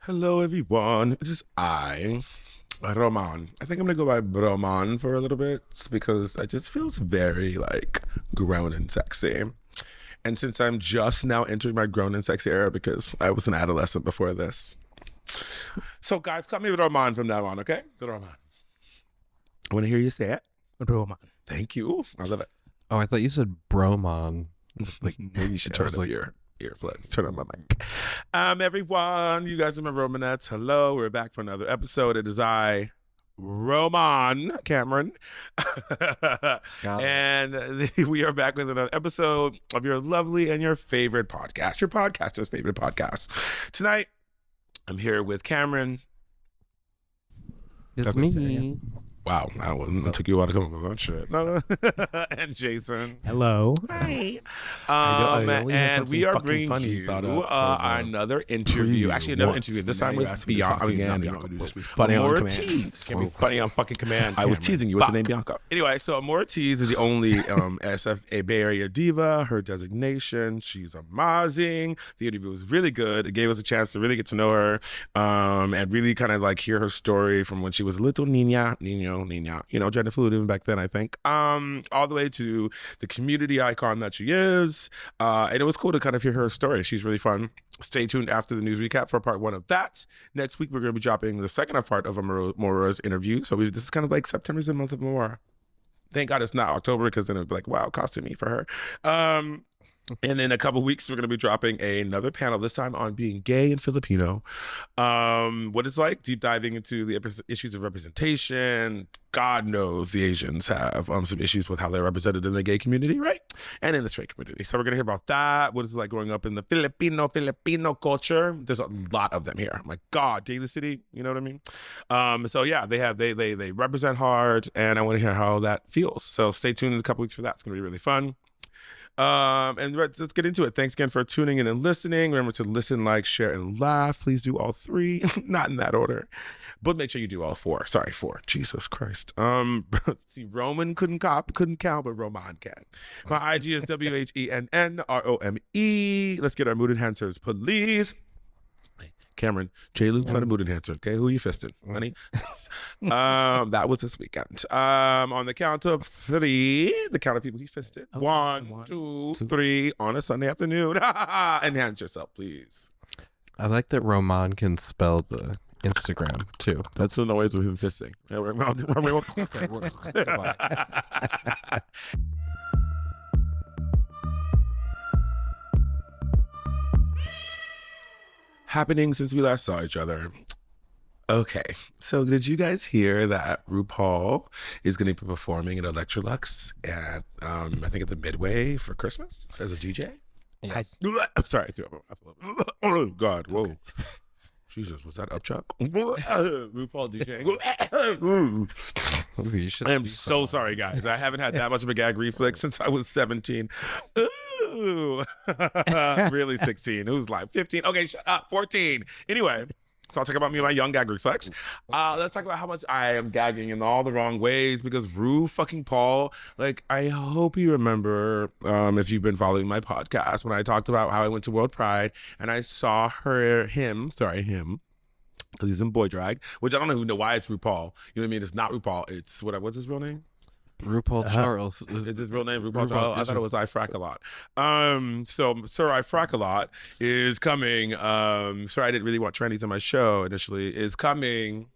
Hello, everyone. It is I, Roman. I think I'm gonna go by Roman for a little bit because it just feels very like grown and sexy. And since I'm just now entering my grown and sexy era because I was an adolescent before this. So guys, call me Roman from now on, okay? Roman. I want to hear you say it. Roman. Thank you. I love it. Oh, I thought you said Bromon. Like maybe you should turn up like, your earplugs. Turn on my mic. Everyone, you guys are my Romanettes. Hello, we're back for another episode. It is I, Roman Cameron, and we are back with another episode of your lovely and your favorite podcast, your podcaster's favorite podcast. Tonight, I'm here with Cameron. It's me. Wow, it took you a while to come up with that shit. No. And Jason. Hello. Hi. And we are bringing you another interview. preview. Actually, another interview. This time with Bianca. Funny on Amoura command. Teese. Can't be funny on fucking command. I was teasing you with the name Bianca. Anyway, so Amoura Teese is the only SF Bay Area diva. Her designation, she's amazing. The interview was really good. It gave us a chance to really get to know her and really kind of like hear her story from when she was a little niña, gender fluid even back then, I think, all the way to the community icon that she is. And it was cool to kind of hear her story. She's really fun. Stay tuned after the news recap for part one of that. Next week, we're going to be dropping the second part of Amoura's interview. So this is kind of like September's the month of Amoura. Thank God it's not October, because then it'd be like, wow, costumey for her. And in a couple weeks, we're going to be dropping another panel, this time on being gay and Filipino. What it's like, deep diving into the issues of representation. God knows the Asians have some issues with how they're represented in the gay community, right? And in the straight community. So we're going to hear about that. What it's like growing up in the Filipino culture. There's a lot of them here. My God, Daly City, you know what I mean? So yeah, they represent hard, and I want to hear how that feels. So stay tuned in a couple weeks for that. It's going to be really fun. And let's get into it. Thanks again for tuning in and listening. Remember to listen, like, share, and laugh. Please do all three. Not in that order, but make sure you do all four. Sorry, four. Jesus Christ. See, Roman couldn't count, but Roman can. My IG is WHENNROME. Let's get our mood enhancers, please. Cameron, J-Luke, a mood enhancer. Okay, who you fisting, honey? That was this weekend. On the count of three, the count of people he fisted. Okay. One, two, three, on a Sunday afternoon. Enhance yourself, please. I like that Roman can spell the Instagram too. That's the noise of him fisting. Happening since we last saw each other. Okay, so did you guys hear that RuPaul is going to be performing at Electrolux at, I think at the Midway for Christmas as a DJ? Yes. I'm sorry, I threw up. Oh, God, whoa. Okay. Jesus, was that Upchuck? RuPaul DJing. I am so sorry, guys. I haven't had that much of a gag reflex since I was 17. Ooh. Really 16. It was like 15. Okay, shut up. 14. Anyway, so I'll talk about me and my young gag reflex. Let's talk about how much I am gagging in all the wrong ways because fucking Paul, like, I hope you remember, if you've been following my podcast, when I talked about how I went to World Pride and I saw him, because he's in boy drag, which I don't even know why it's RuPaul. You know what I mean? It's not RuPaul. It's what's his real name? RuPaul Charles. Is his real name RuPaul Charles? I thought it was I Frack a Lot. So Sir I Frack a Lot is coming. Sir, I didn't really want trannies on my show initially. Is coming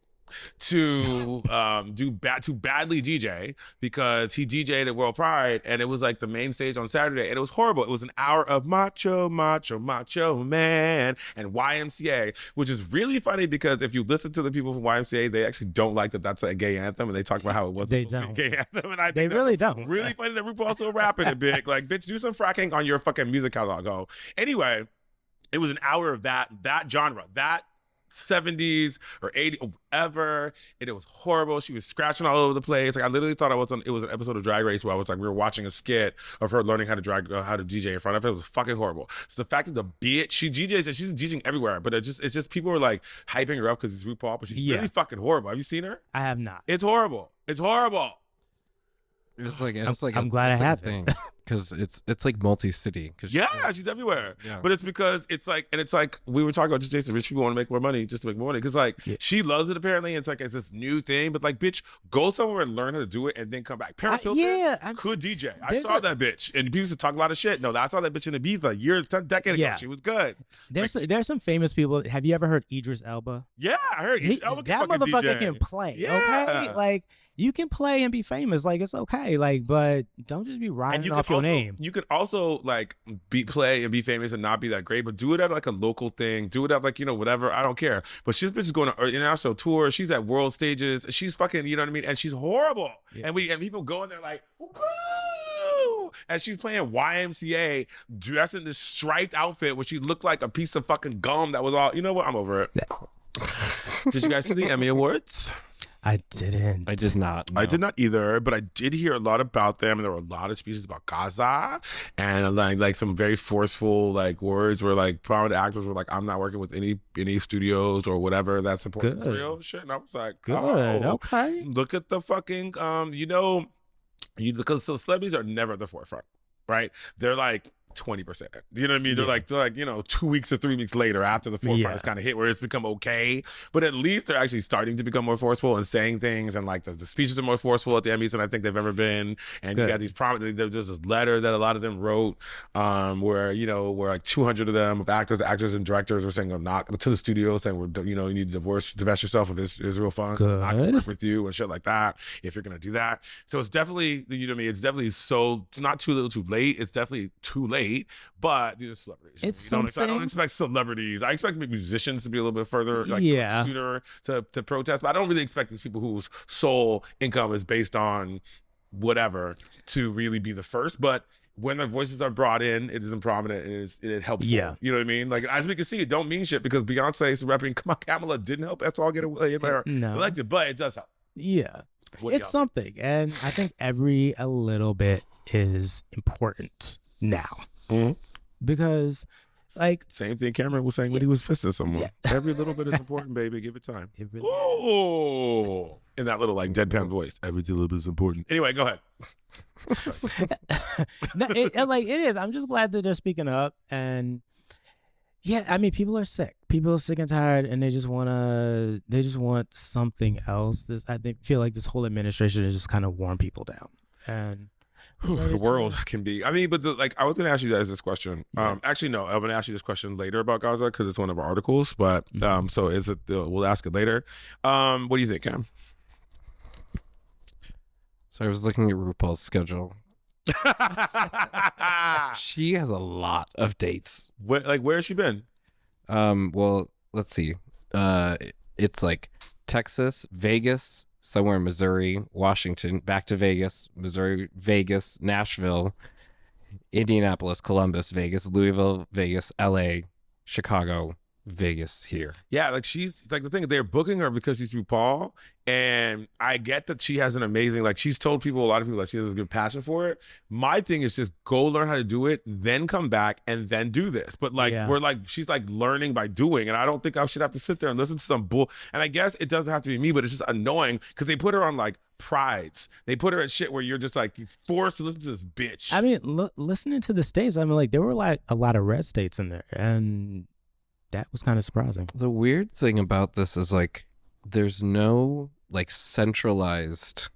to badly DJ because he DJ'd at World Pride and it was like the main stage on Saturday and it was horrible. It was an hour of macho man and YMCA, which is really funny because if you listen to the people from YMCA, they actually don't like that that's a gay anthem and they talk about how it wasn't They supposed to don't. be a gay anthem. And I think They that's really don't. really funny that RuPaul's still rapping it big. Like, bitch, do some fracking on your fucking music catalog. Oh, anyway, it was an hour of that genre, that 70s or 80s or whatever, and it was horrible. She was scratching all over the place. Like, I literally thought it was an episode of Drag Race where I was like, we were watching a skit of her learning how to DJ in front of it. It was fucking horrible. So the fact that the bitch, she's DJing everywhere, but it's just people were like hyping her up because it's RuPaul, but she's really fucking horrible. Have you seen her? I have not. It's horrible. I'm glad I have thing. because it's like multi-city. Yeah, she's everywhere. Yeah. But it's because it's like we were talking about just Jason. Rich people want to make more money just to make more money because she loves it apparently. It's like it's this new thing. But like, bitch, go somewhere and learn how to do it and then come back. Paris Hilton could DJ. I saw that bitch, and people used to talk a lot of shit. No, I saw that bitch in Ibiza years, decade ago. She was good. There's some famous people. Have you ever heard Idris Elba? Yeah, I heard Elba that motherfucker can play. Okay, like you can play and be famous. Like it's okay. Like, but don't just be riding off your name. You could also like play and be famous and not be that great, but do it at like a local thing. Do it at like, whatever. I don't care. But she's bitch is going to international tours. She's at world stages. She's fucking, you know what I mean? And she's horrible. Yeah. And people go in there like, woo! And she's playing YMCA, dressed in this striped outfit where she looked like a piece of fucking gum that was all, you know what? I'm over it. Did you guys see the Emmy Awards? I didn't. I did not. No. I did not either, but I did hear a lot about them, and there were a lot of speeches about Gaza, and like some very forceful like words where like prominent actors were like, "I'm not working with any studios or whatever that support Israel." Shit, and I was like, "Good, okay." Look at the fucking because celebrities are never at the forefront, right? They're like 20%. You know what I mean? They're like 2 weeks or 3 weeks later after the forefront has kind of hit where it's become okay. But at least they're actually starting to become more forceful and saying things, and like the speeches are more forceful at the Emmys than I think they've ever been. And you got these there's this letter that a lot of them wrote where like 200 of them of actors and directors were saying not to the studio saying you need to divest yourself of Israel funds. I'm not gonna work with you and shit like that if you're gonna do that. So it's definitely it's definitely so not too little too late. It's definitely too late. But these are celebrities. I don't expect celebrities. I expect musicians to be a little bit further, sooner to protest. But I don't really expect these people whose sole income is based on whatever to really be the first. But when their voices are brought in, it isn't prominent. It helps. Yeah, you know what I mean. Like as we can see, it don't mean shit because Beyonce's rapping. Come on, Kamala didn't help. That's all get elected, but it does help. Yeah, it's something, and I think a little bit is important now. Mm-hmm. Because like same thing Cameron was saying when he was fisting someone. Every little bit is important, baby. Give it time. Oh, in that little like deadpan voice. Every little bit is important. Anyway, go ahead. It is. I'm just glad that they're speaking up, and I mean, people are sick. People are sick and tired, and they just want something else. Feel like this whole administration has just kind of worn people down, and. The world can be. I mean, but I was going to ask you guys this question. Actually, no, I'm going to ask you this question later about Gaza because it's one of our articles. But so is it? We'll ask it later. What do you think, Cam? So I was looking at RuPaul's schedule. She has a lot of dates. Where has she been? Well, let's see. It's like Texas, Vegas, somewhere in Missouri, Washington, back to Vegas, Missouri, Vegas, Nashville, Indianapolis, Columbus, Vegas, Louisville, Vegas, LA, Chicago, Vegas here. Yeah, like she's like the thing, they're booking her because she's RuPaul, and I get that she has an amazing, like she's told a lot of people that she has a good passion for it. My thing is just go learn how to do it, then come back and then do this. But she's like learning by doing, and I don't think I should have to sit there and listen to some bull. And I guess it doesn't have to be me, but it's just annoying because they put her on like prides. They put her at shit where you're just like you're forced to listen to this bitch. I mean, listening to the states, I mean, like there were like a lot of red states in there, and that was kind of surprising. The weird thing about this is like there's no like centralized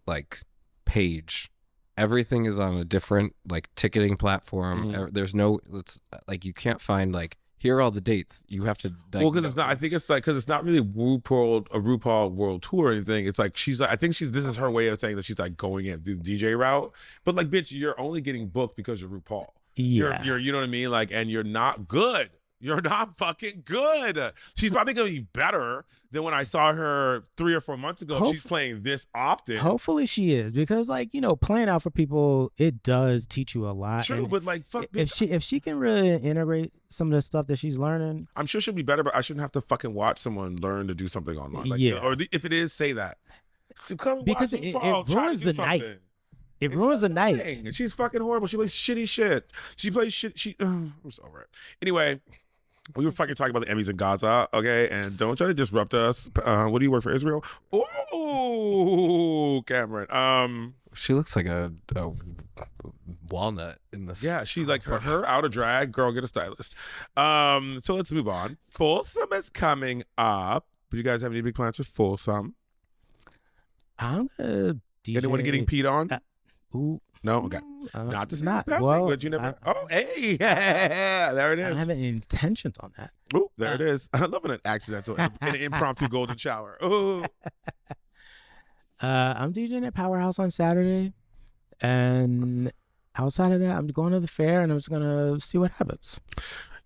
like page. Everything is on a different like ticketing platform. There's no, it's like you can't find like here are all the dates. You have to because it's not. I think it's like because it's not really a RuPaul world tour or anything. It's like she's like I think this is her way of saying that she's like going in through the DJ route. But like bitch, you're only getting booked because you're RuPaul. Yeah, you're you know what I mean. Like, and you're not good. You're not fucking good. She's probably going to be better than when I saw her 3 or 4 months ago. If she's playing this often. Hopefully she is, because like, playing out for people, it does teach you a lot. True, but like, fuck. If she can really integrate some of the stuff that she's learning. I'm sure she'll be better, but I shouldn't have to fucking watch someone learn to do something online. Like, or if it is, say that. So come because it ruins the night. It ruins the night. And she's fucking horrible. She plays shitty shit. She plays shit. I'm so over it. Anyway. We were fucking talking about the Emmys in Gaza, okay? And don't try to disrupt us. What do you work for, Israel? Ooh, Cameron. She looks like a walnut in this. Yeah, she's like, for her out of drag, girl, get a stylist. So let's move on. Folsom is coming up. Do you guys have any big plans for Folsom? I'm gonna DJ. Anyone getting peed on? Ooh, No? Okay. Not to say not it's bad well. thing, but you never. Hey, yeah, there it I don't is. have any intentions on that. Ooh, there it is. I love an accidental, an impromptu golden shower. Ooh. I'm DJing at Powerhouse on Saturday, and outside of that, I'm going to the fair, and I'm just gonna see what happens.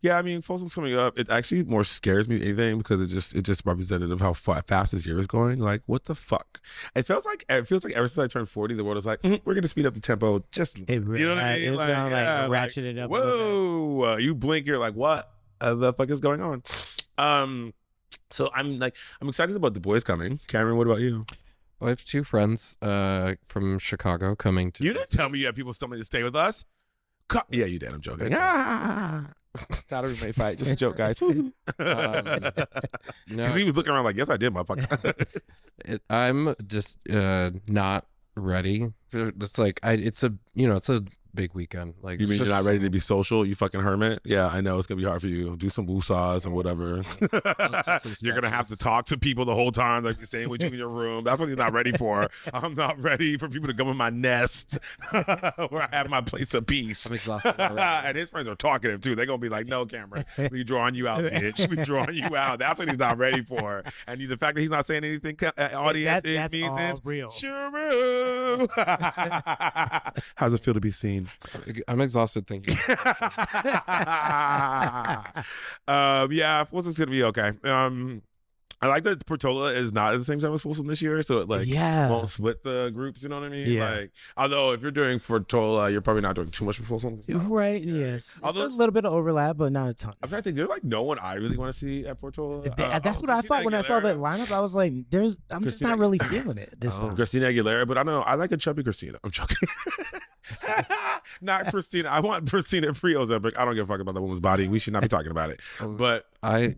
Yeah, I mean, Folsom's coming up. It actually more scares me than anything because it just representative of how fast this year is going. Like, what the fuck? It feels like ever since I turned 40, the world is like, we're gonna speed up the tempo. Just you know what I mean? It's gonna ratchet it up. Whoa! You blink, you're like, what the fuck is going on? So I'm excited about the boys coming. Cameron, what about you? Well, I have 2 friends from Chicago coming to. You didn't tell me you have people still need to stay with us. Yeah, you did. I'm joking. Saturday May fight. Just a joke, guys. No, Because he was looking around like, yes, I did, motherfucker. I'm just not ready. It's like it's a big weekend. Like, You mean it's you're not just- ready to be social, you fucking hermit? Yeah, I know it's gonna be hard for you. Do some woosahs and whatever. You're gonna have to talk to people the whole time, like you're staying with you in your room. That's what he's not ready for. I'm not ready for people to come in my nest where I have my place of peace. I'm exhausted already. And his friends are talking to him too. They're gonna be like, "No, Cameron, we drawing you out, bitch. We drawing you out." That's what he's not ready for. And the fact that he's not saying anything, audience, that's it means all it's real. Shoo-roo. How's it feel to be seen? I'm exhausted thinking. Yeah, Folsom's gonna be okay. I like that Portola is not at the same time as Folsom this year, so it won't split the groups. You know what I mean? Yeah. Like, although if you're doing Portola, you're probably not doing too much for Folsom. Right? Yes. Although- It's a little bit of overlap, but not a ton. I'm trying to think. There's like no one I really want to see at Portola. That's what I thought when I saw that lineup. I was like, I'm just Christina not really feeling it this time. Christina Aguilera, but I don't know. I like a chubby Christina. I'm joking. Not Christina. I want Christina pre-Ozempic. I don't give a fuck about that woman's body. We should not be talking about it. But I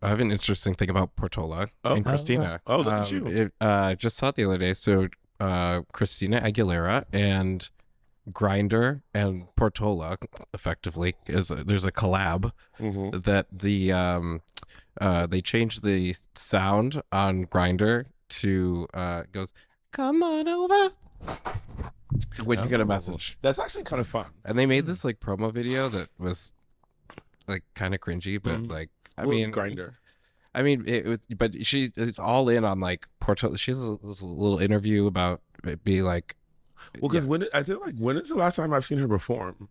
have an interesting thing about Portola and Christina. Oh, look at you. I just saw it the other day. So Christina Aguilera and Grindr and Portola, effectively, there's a collab that they changed the sound on Grindr to goes, "Come on over." When you get a message. That's actually kind of fun. And they made this like promo video that was like kind of cringy, but like I mean, it's Grindr. I mean, but she is all in on like Portola. She has this little interview about it being like, Well, because when is the last time I've seen her perform?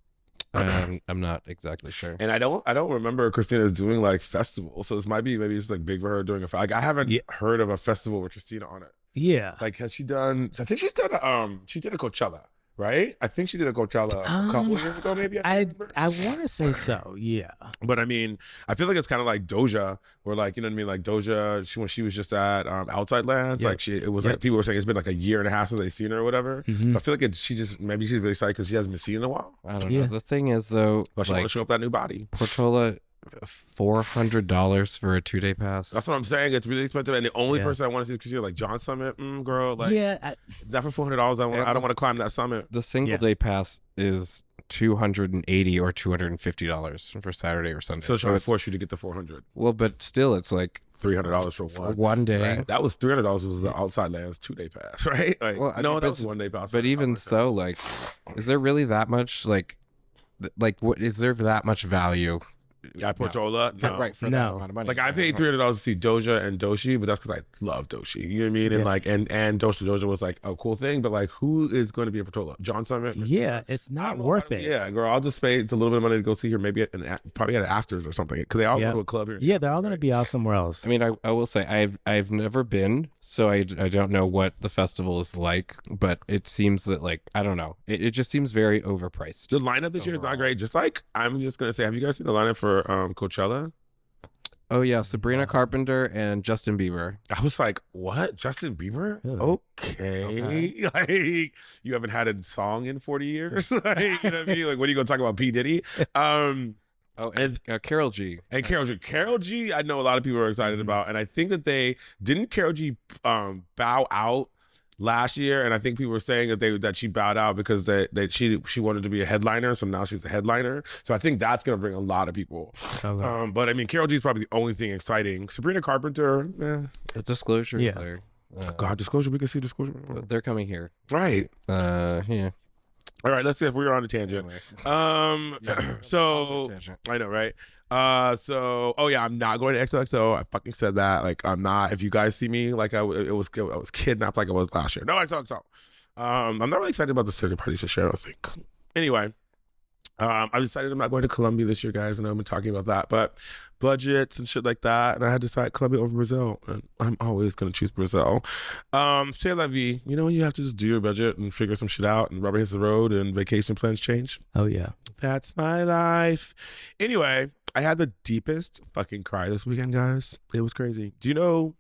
I'm not exactly sure. And I don't remember Christina's doing like festivals, so maybe it's like big for her doing like I haven't heard of a festival with Christina on it. Yeah. Like, has she done? I think she's done. She did a Coachella, right? I think she did a Coachella a couple of years ago, maybe. I want to say so. Yeah. But I mean, I feel like it's kind of like Doja, where like, you know what I mean, like Doja, when she was just at Outside Lands, like like people were saying it's been like a year and a half since they've seen her or whatever. I feel like she's really excited because she hasn't been seen in a while. I don't know. The thing is though, But she want to show up that new body. Portola, $400 for a 2-day pass. That's what I'm saying. It's really expensive, and the only person I want to see is Christina, like John Summit, girl. Like, that for $400, I don't want to climb that summit. The single day pass is $280 or $250 for Saturday or Sunday. So it's trying to force you to get the $400. Well, but still, it's like $300 for one day. Right? That was $300 was the Outside Lands 2-day pass, right? Like, well, no, that was 1-day pass. But even so, like, is there really that much what is there that much value? Yeah, Portola, no. Right, for that amount of money. Like, I paid $300 to see Doja and Doshi, but that's because I love Doshi. You know what I mean? And like, and Doja was like a cool thing, but like, who is going to be a Portola? John Summit? Yeah, it's not worth it. Yeah, girl, I'll just pay. It's a little bit of money to go see her. Maybe probably at Afters or something, because they all go to a club here. Yeah, they're all going to be out somewhere else. I mean, I will say I've never been, so I don't know what the festival is like, but it seems that like I don't know, it just seems very overpriced. The lineup this year is not great. Just like I'm just gonna say, have you guys seen the lineup for Coachella? Oh yeah, Sabrina Carpenter and Justin Bieber. I was like, what? Justin Bieber? Really? Okay. Like, you haven't had a song in 40 years? Like, you know what I mean? Like, what are you going to talk about, P. Diddy? And Karol G. And Karol G. Karol G, I know a lot of people are excited about. And I think that Karol G bow out last year, and I think people were saying that she bowed out because she wanted to be a headliner, so now she's a headliner. So I think that's gonna bring a lot of people. Okay. But I mean, Karol G is probably the only thing exciting. Sabrina Carpenter, The disclosures Yeah. there. God, Disclosure. We can see Disclosure. They're coming here. Right. Yeah. All right. Let's see if we're on a tangent. Anyway. So Tangent. I know, right? Oh yeah, I'm not going to XOXO. I fucking said that. Like, I'm not. If you guys see me, like I was kidnapped like I was last year. No XOXO. I'm not really excited about the circuit parties this year, I don't think. Anyway, I decided I'm not going to Colombia this year, guys. I know I've been talking about that, but budgets and shit like that, and I had to decide Colombia over Brazil, and I'm always going to choose Brazil. C'est la vie. You know, you have to just do your budget and figure some shit out, and rubber hits the road, and vacation plans change. Oh yeah. That's my life. Anyway, I had the deepest fucking cry this weekend, guys. It was crazy. Do you know?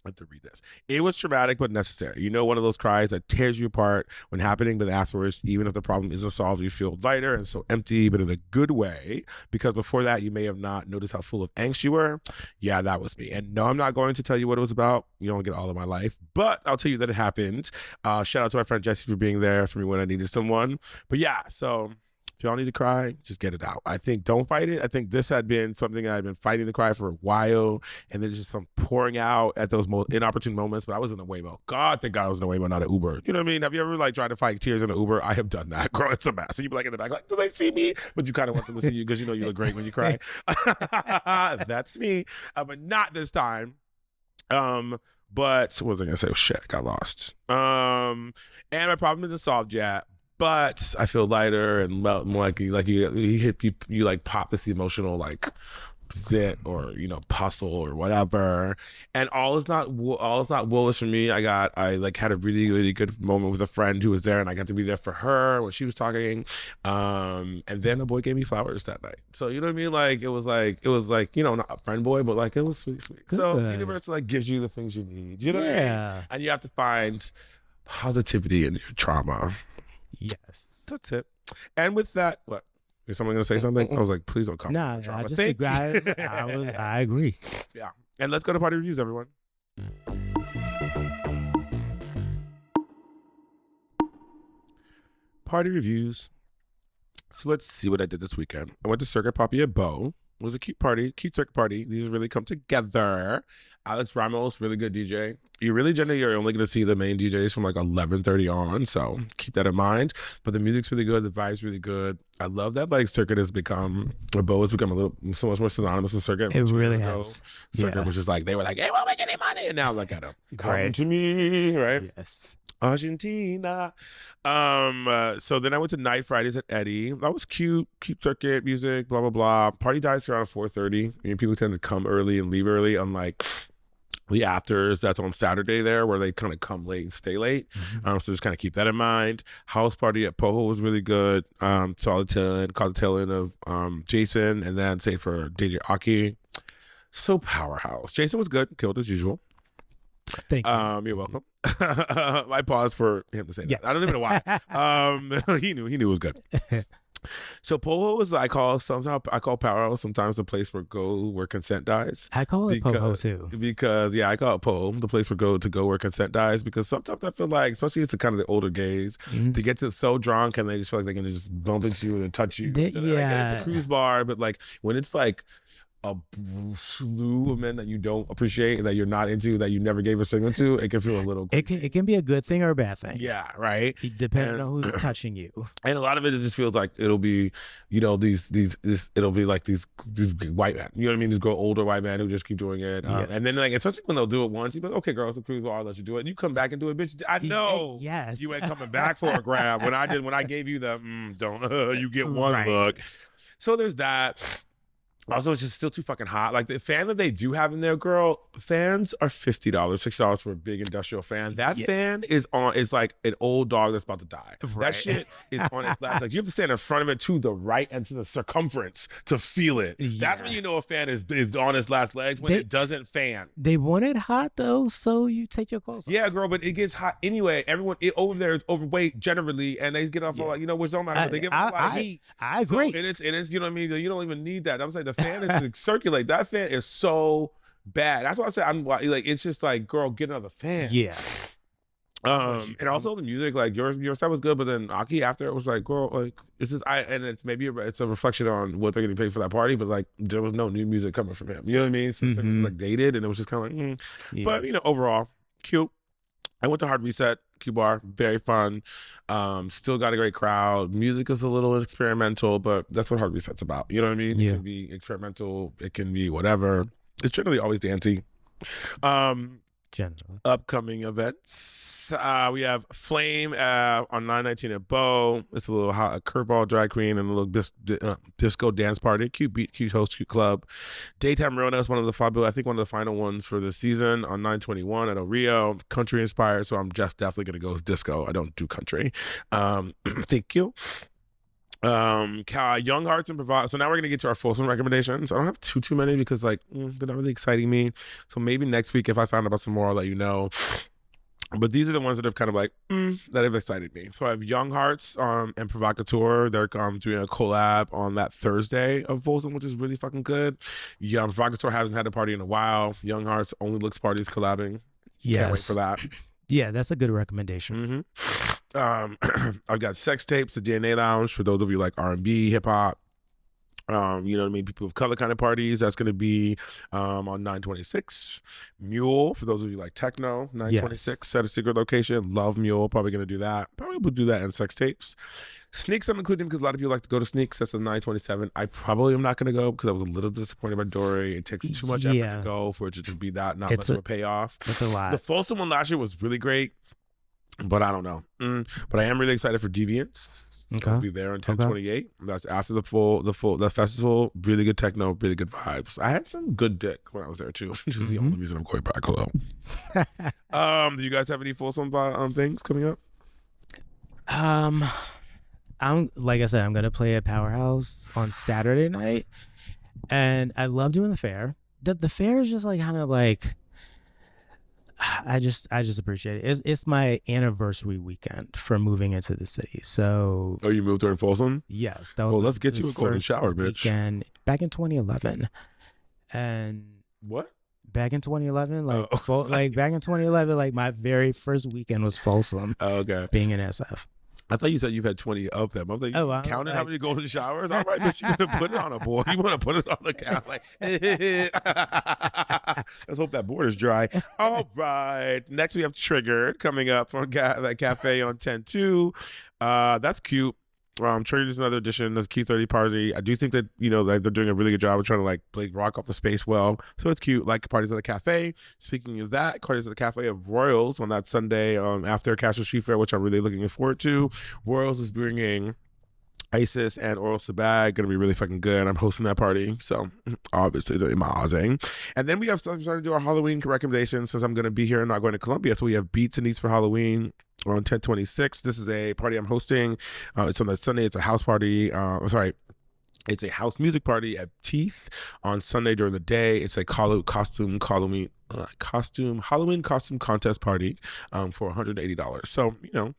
I have to read this. It was traumatic but necessary. You know, one of those cries that tears you apart when happening, but afterwards, even if the problem isn't solved, you feel lighter and so empty, but in a good way. Because before that, you may have not noticed how full of angst you were. Yeah, that was me. And no, I'm not going to tell you what it was about. You don't get all of my life, but I'll tell you that it happened. Shout out to my friend Jesse for being there for me when I needed someone. But yeah, so if y'all need to cry, just get it out. I think don't fight it. I think this had been something I'd been fighting to cry for a while, and then just from pouring out at those most inopportune moments. But I was in a Waymo. God, thank God I was in a Waymo, not an Uber. You know what I mean? Have you ever like tried to fight tears in an Uber? I have done that. Girl, it's a mess. So you be like in the back, like, do they see me? But you kind of want them to see you because you know you look great when you cry. That's me. But not this time. But what was I gonna say? Oh, shit, I got lost. And my problem isn't solved yet. But I feel lighter and more like you hit you like pop this emotional like zit or puzzle or whatever, and all is not woollish for me. I like had a really good moment with a friend who was there, and I got to be there for her when she was talking. And then a boy gave me flowers that night. So you know what I mean? Like it was like not a friend boy, but like it was sweet. Good. So the universe like gives you the things you need. You know what I mean? Yeah. And you have to find positivity in your trauma. Yes. That's it. And with that, what? Is someone gonna say something? I was like, please don't comment. Nah, on trauma. I just Thank you. I agree. Yeah. And let's go to party reviews, everyone. Party reviews. So let's see what I did this weekend. I went to Circuit Poppy at Beau. It was a cute party, cute circuit party. These really come together. Alex Ramos, really good DJ. You really generally are only going to see the main DJs from like 11:30 on, so keep that in mind. But the music's really good, the vibe's really good. I love that like Circuit has become, or Beau has become so much more synonymous with Circuit. It really has. Circuit was just like, they were like, hey, we'll make any money. And now I'm like, come Right. to me, right? Yes. Argentina. So then I went to Night Fridays at Eddie. That was cute circuit music, blah blah blah. Party dies around 4:30. I mean, people tend to come early and leave early, unlike the afters that's on Saturday there, where they kind of come late and stay late. So just kind of keep that in mind. House party at Poho was really good. Saw the tail end of Jason, and then say for DJ Aki. So powerhouse. Jason was good, killed as usual. Thank you. You're welcome. I paused for him to say Yes. that. I don't even know why. He knew it was good. So Poho is I call Powerhouse sometimes the place where consent dies. I call it Poho too. Because I call it Poho, the place where consent dies, because sometimes I feel like, especially it's the kind of the older gays, they get to so drunk and they just feel like they're gonna just bump into you and touch you. It's a cruise bar, but like when it's like a slew of men that you don't appreciate, that you're not into, that you never gave a signal to, it can feel a little It can be a good thing or a bad thing. Yeah, right. Depending on who's touching you. And a lot of it just feels like it'll be, it'll be like these white men. You know what I mean? These older white men who just keep doing it. And then like, especially when they'll do it once, you're like, okay, girl, it's a cruise bar, I'll let you do it. And you come back and do it, bitch. I know. Yes. You ain't coming back for a grab. When I gave you the don't you get one look. So there's that. Also, it's just still too fucking hot. Like the fan that they do have in there, girl, fans are $50, $60 for a big industrial fan. That fan is like an old dog that's about to die. Right. That shit is on its last. Like you have to stand in front of it to the right and to the circumference to feel it. That's when you know a fan is on its last legs, when it doesn't fan. They want it hot though, so you take your clothes off. Yeah, girl, but it gets hot anyway. Everyone over there is overweight generally, and they get off like which don't matter. They get a lot of heat. I agree. So, and it's you know what I mean. You don't even need that. I'm saying the fan is to circulate. That fan is so bad. That's why I say I'm like, it's just like, girl, get another fan. Yeah. And also the music, like your stuff was good, but then Aki after it was like, girl, like it's just and it's maybe it's a reflection on what they're getting paid for that party, but like there was no new music coming from him. You know what I mean? So it was like dated, and it was just kind of like, Yeah. But overall, cute. I went to Hard Reset, Q Bar, very fun. Still got a great crowd. Music is a little experimental, but that's what Hard Reset's about. You know what I mean? Yeah. It can be experimental. It can be whatever. It's generally always dancey. Generally. Upcoming events. We have Flame on 9/19 at Bow. It's a little a curveball drag queen and a little disco dance party. Cute beat, cute host, cute club. Daytime Rona is one of the final ones for this season on 9/21 at El Rio. Country inspired, so I'm just definitely gonna go with disco. I don't do country. Thank you. Young Hearts and Provide. So now we're gonna get to our Folsom recommendations. I don't have too many because like they're not really exciting me. So maybe next week if I find out some more, I'll let you know. But these are the ones that have kind of like that have excited me. So I have Young Hearts and Provocateur. They're doing a collab on that Thursday of Folsom, which is really fucking good. Provocateur hasn't had a party in a while. Young Hearts only looks parties collabing. Yes. Can't wait for that. Yeah, that's a good recommendation. I've got Sex Tapes, the DNA Lounge for those of you like R&B, hip hop. You know what I mean? People of color kind of parties. That's going to be on 9/26. Mule, for those of you like techno, 9/26. Yes. Set a secret location. Love Mule. Probably going to do that. Probably will do that in Sex Tapes. Sneaks I'm including because a lot of people like to go to Sneaks. That's a 9/27. I probably am not going to go because I was a little disappointed by Dory. It takes too much effort to go for it to just be that, not much of a payoff. It's a lot. The Folsom one last year was really great, but I don't know. But I am really excited for Deviants. Okay. I'll be there on 10/28. That's after the full that festival. Really good techno, really good vibes. I had some good dick when I was there too, which is the only reason I'm going back. Hello. Do you guys have any Folsom things coming up? I'm like I said, I'm gonna play at Powerhouse on Saturday night, and I love doing the fair. The fair is just like kind of like I just appreciate it. It's my anniversary weekend for moving into the city. So Oh, you moved during Folsom? yes, that was. Well, let's get you a golden first shower, bitch. Weekend back in 2011, and What? back in 2011, like Oh. like back in 2011, like my very first weekend was Folsom, Oh, okay. being in SF. I thought you said you've had 20 of them. I was like, Oh, you wow. counted how many golden showers? All right, bitch, you want to put it on a board. You want to put it on the count. Like, let's hope that board is dry. All right. Next, we have Triggered coming up from that cafe on 10/2. That's cute. Triggered is another edition of the Q30 party. I do think that, like they're doing a really good job of trying to like rock off the space well. So it's cute. Like parties at the cafe. Speaking of that, parties at the cafe of Royals on that Sunday after Castro Street Fair, which I'm really looking forward to. Royals is bringing Isis and Oral Sabag, gonna be really fucking good. I'm hosting that party, so obviously doing my Ozing. And then we have started to do our Halloween recommendations since I'm gonna be here and not going to Columbia. So we have Beats and Eats for Halloween on 10/26. This is a party I'm hosting. It's on that Sunday. It's a house party. It's a house music party at Teeth on Sunday during the day. It's a Halloween costume contest party for $180. So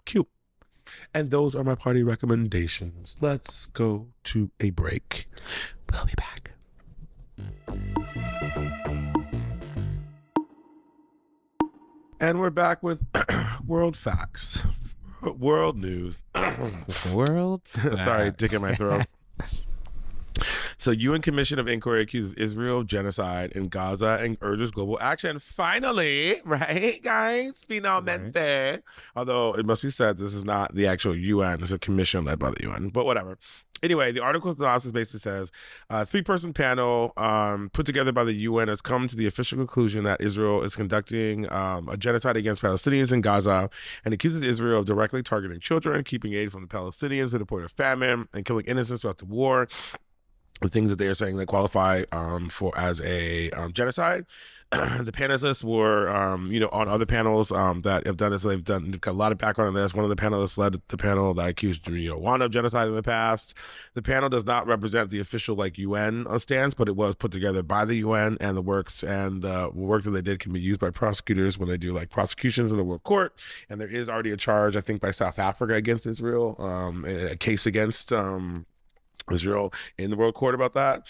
cute. And those are my party recommendations. Let's go to a break. We'll be back. And we're back with world facts, world news. World. Sorry, dick in my throat. So, UN Commission of Inquiry accuses Israel of genocide in Gaza and urges global action. Finally, right, guys? Finalmente. Although it must be said, this is not the actual UN. It's a commission led by the UN, but whatever. Anyway, the article's analysis basically says a three-person panel put together by the UN has come to the official conclusion that Israel is conducting a genocide against Palestinians in Gaza and accuses Israel of directly targeting children, keeping aid from the Palestinians to the point of famine, and killing innocents throughout the war. The things that they are saying that qualify for as a genocide. The panelists were, on other panels that have done this. They've got a lot of background on this. One of the panelists led the panel that accused Rwanda of genocide in the past. The panel does not represent the official UN stance, but it was put together by the UN, and the work that they did can be used by prosecutors when they do prosecutions in the World Court. And there is already a charge, I think, by South Africa against Israel, a case against Israel in the World Court about that.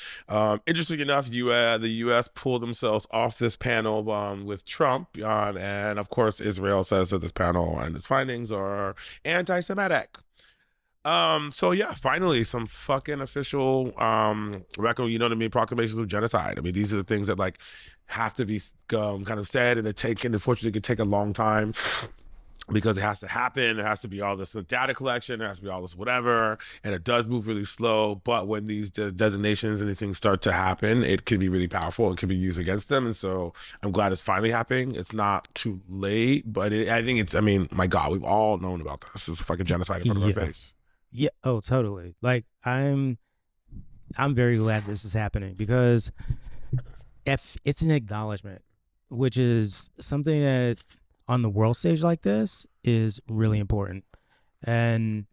Interesting enough, the U.S. pulled themselves off this panel with Trump, and of course, Israel says that this panel and its findings are anti-Semitic. So yeah, finally some fucking official record, you know what I mean, proclamations of genocide. I mean, these are the things that like have to be kind of said, and unfortunately it could take a long time because it has to happen. There has to be all this data collection, there has to be all this whatever, and it does move really slow. But when these designations and these things start to happen, it can be really powerful and can be used against them. And so I'm glad it's finally happening. It's not too late, but I mean, my God, we've all known about this. It's a fucking genocide in front of our face. Yeah. Oh, totally. Like I'm very glad this is happening because if it's an acknowledgement, which is something that on the world stage like this is really important. And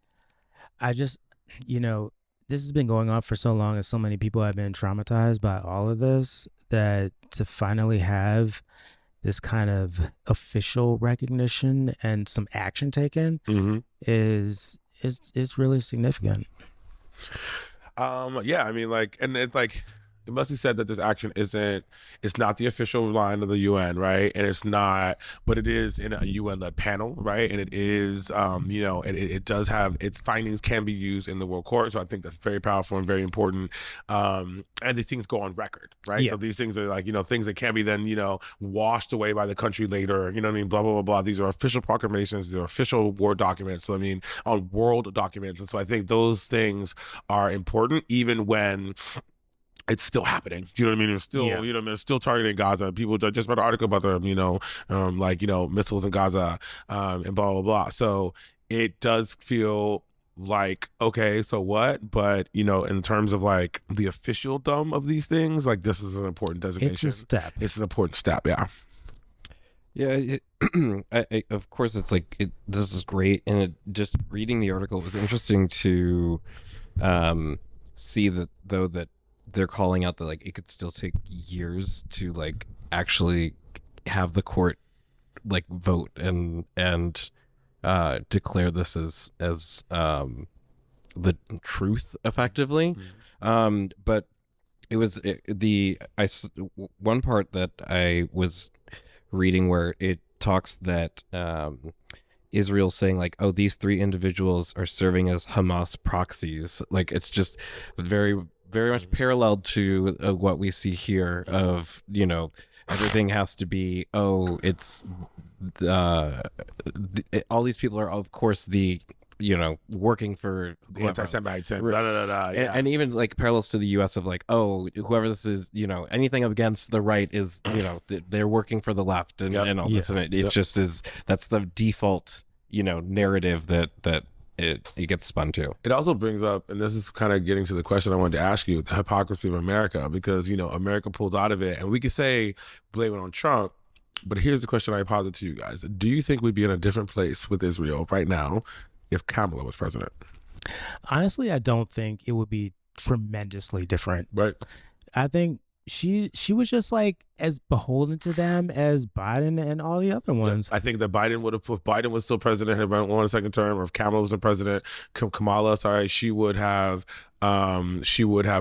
I just, this has been going on for so long and so many people have been traumatized by all of this that to finally have this kind of official recognition and some action taken is really significant. Yeah, I mean, like, and it's like, it must be said that this action it's not the official line of the UN, right? And it's not, but it is in a UN-led panel, right? And it is, it does have, its findings can be used in the World Court. So I think that's very powerful and very important. And these things go on record, right? Yeah. So these things are like, things that can be then, washed away by the country later, you know what I mean? Blah, blah, blah, blah. These are official proclamations. They're official war documents. So I mean, on world documents. And so I think those things are important, even when it's still happening. You know what I mean? They're still, they're still targeting Gaza. People just read an article about them, missiles in Gaza, and blah, blah, blah. So it does feel like, okay, so what? But, in terms of like the officialdom of these things, like this is an important designation. It's a step. It's an important step, yeah. Yeah, of course, it's like, this is great. And just reading the article, it was interesting to see that, though, that they're calling out that like it could still take years to like actually have the court like vote and declare this as the truth effectively. But it was one part that I was reading where it talks that Israel's saying like, oh, these three individuals are serving as Hamas proxies. Like it's just very, very much paralleled to what we see here of, everything has to be, it's all these people are, of course, the, working for the anti-Semites and blah, blah, blah, yeah. And even like parallels to the U.S. of like, whoever this is, anything against the right is, they're working for the left and all this. And it just is, that's the default, narrative that it gets spun to. It also brings up, and this is kind of getting to the question I wanted to ask you, the hypocrisy of America, because, America pulled out of it. And we could say, blame it on Trump, but here's the question I posit to you guys. Do you think we'd be in a different place with Israel right now if Kamala was president? Honestly, I don't think it would be tremendously different. Right. I think she was just like as beholden to them as Biden and all the other ones. Yeah, I think that Biden would have, if Biden was still president, had won a second term, or if Kamala was the president, she would have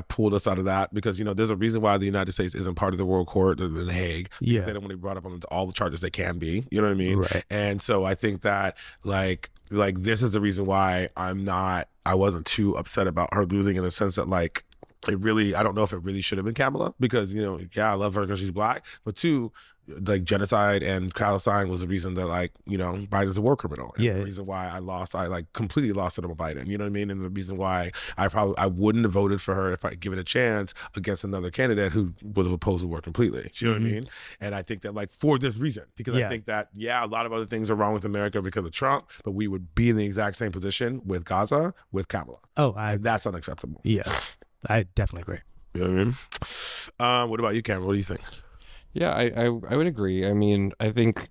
pulled us out of that, because there's a reason why the United States isn't part of the World Court in The Hague. Because they don't want to be brought up on all the charges they can be. You know what I mean? Right. And so I think that like this is the reason why I wasn't too upset about her losing, in the sense that like, I don't know if it really should have been Kamala, because, I love her because she's black, but two, like genocide and Palestine was the reason that like, Biden's a war criminal. And the reason why I like completely lost it on Biden, you know what I mean? And the reason why I wouldn't have voted for her if I give it a chance against another candidate who would have opposed the war completely. You know what I mean? And I think that like for this reason, because I think that, a lot of other things are wrong with America because of Trump, but we would be in the exact same position with Gaza, with Kamala. And that's unacceptable. Yeah. I definitely agree. You know what I mean? What about you, Cameron? What do you think? Yeah, I would agree. I mean, I think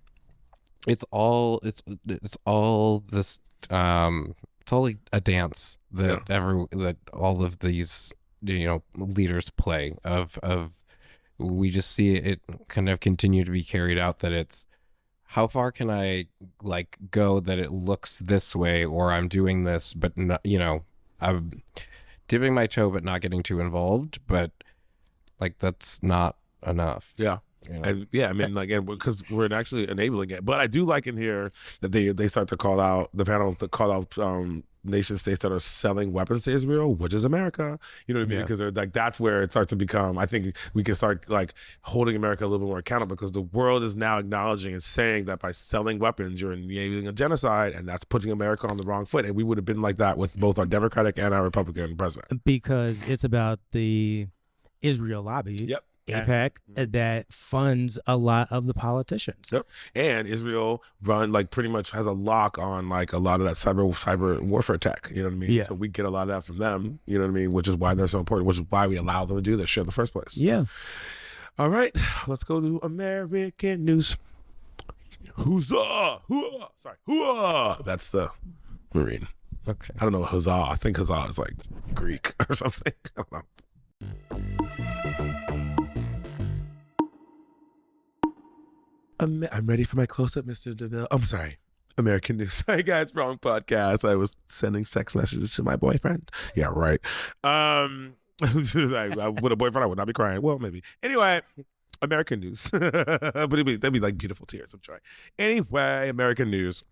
it's all this it's all like a dance that that all of these leaders play of we just see it kind of continue to be carried out, that it's how far can I like go that it looks this way, or I'm doing this but not, dipping my toe but not getting too involved, but like that's not enough. Yeah. You know? And yeah, I mean, like, and because we're actually enabling it, but I do like in here that they start to call out the panel to call out nation states that are selling weapons to Israel, which is America. You know what I mean? Yeah. Because they're like that's where it starts to become. I think we can start like holding America a little bit more accountable because the world is now acknowledging and saying that by selling weapons, you're enabling a genocide, and that's putting America on the wrong foot. And we would have been like that with both our Democratic and our Republican president. Because it's about the Israel lobby. Yep. AIPAC that funds a lot of the politicians. Yep. And Israel pretty much has a lock on like a lot of that cyber warfare tech. You know what I mean? Yeah. So we get a lot of that from them. You know what I mean? Which is why they're so important. Which is why we allow them to do this shit in the first place. Yeah. All right, let's go to American news. Huzzah! Hooah! Sorry, hooah! That's the Marin. Okay. I don't know huzzah. I think huzzah is like Greek or something. I don't know. I'm ready for my close-up, Mr. DeVille. I'm sorry. American news. Sorry, guys. Wrong podcast. I was sending sex messages to my boyfriend. Yeah, right. With a boyfriend, I would not be crying. Well, maybe. Anyway, American news. But that'd be like beautiful tears. I'm trying. Anyway, American news.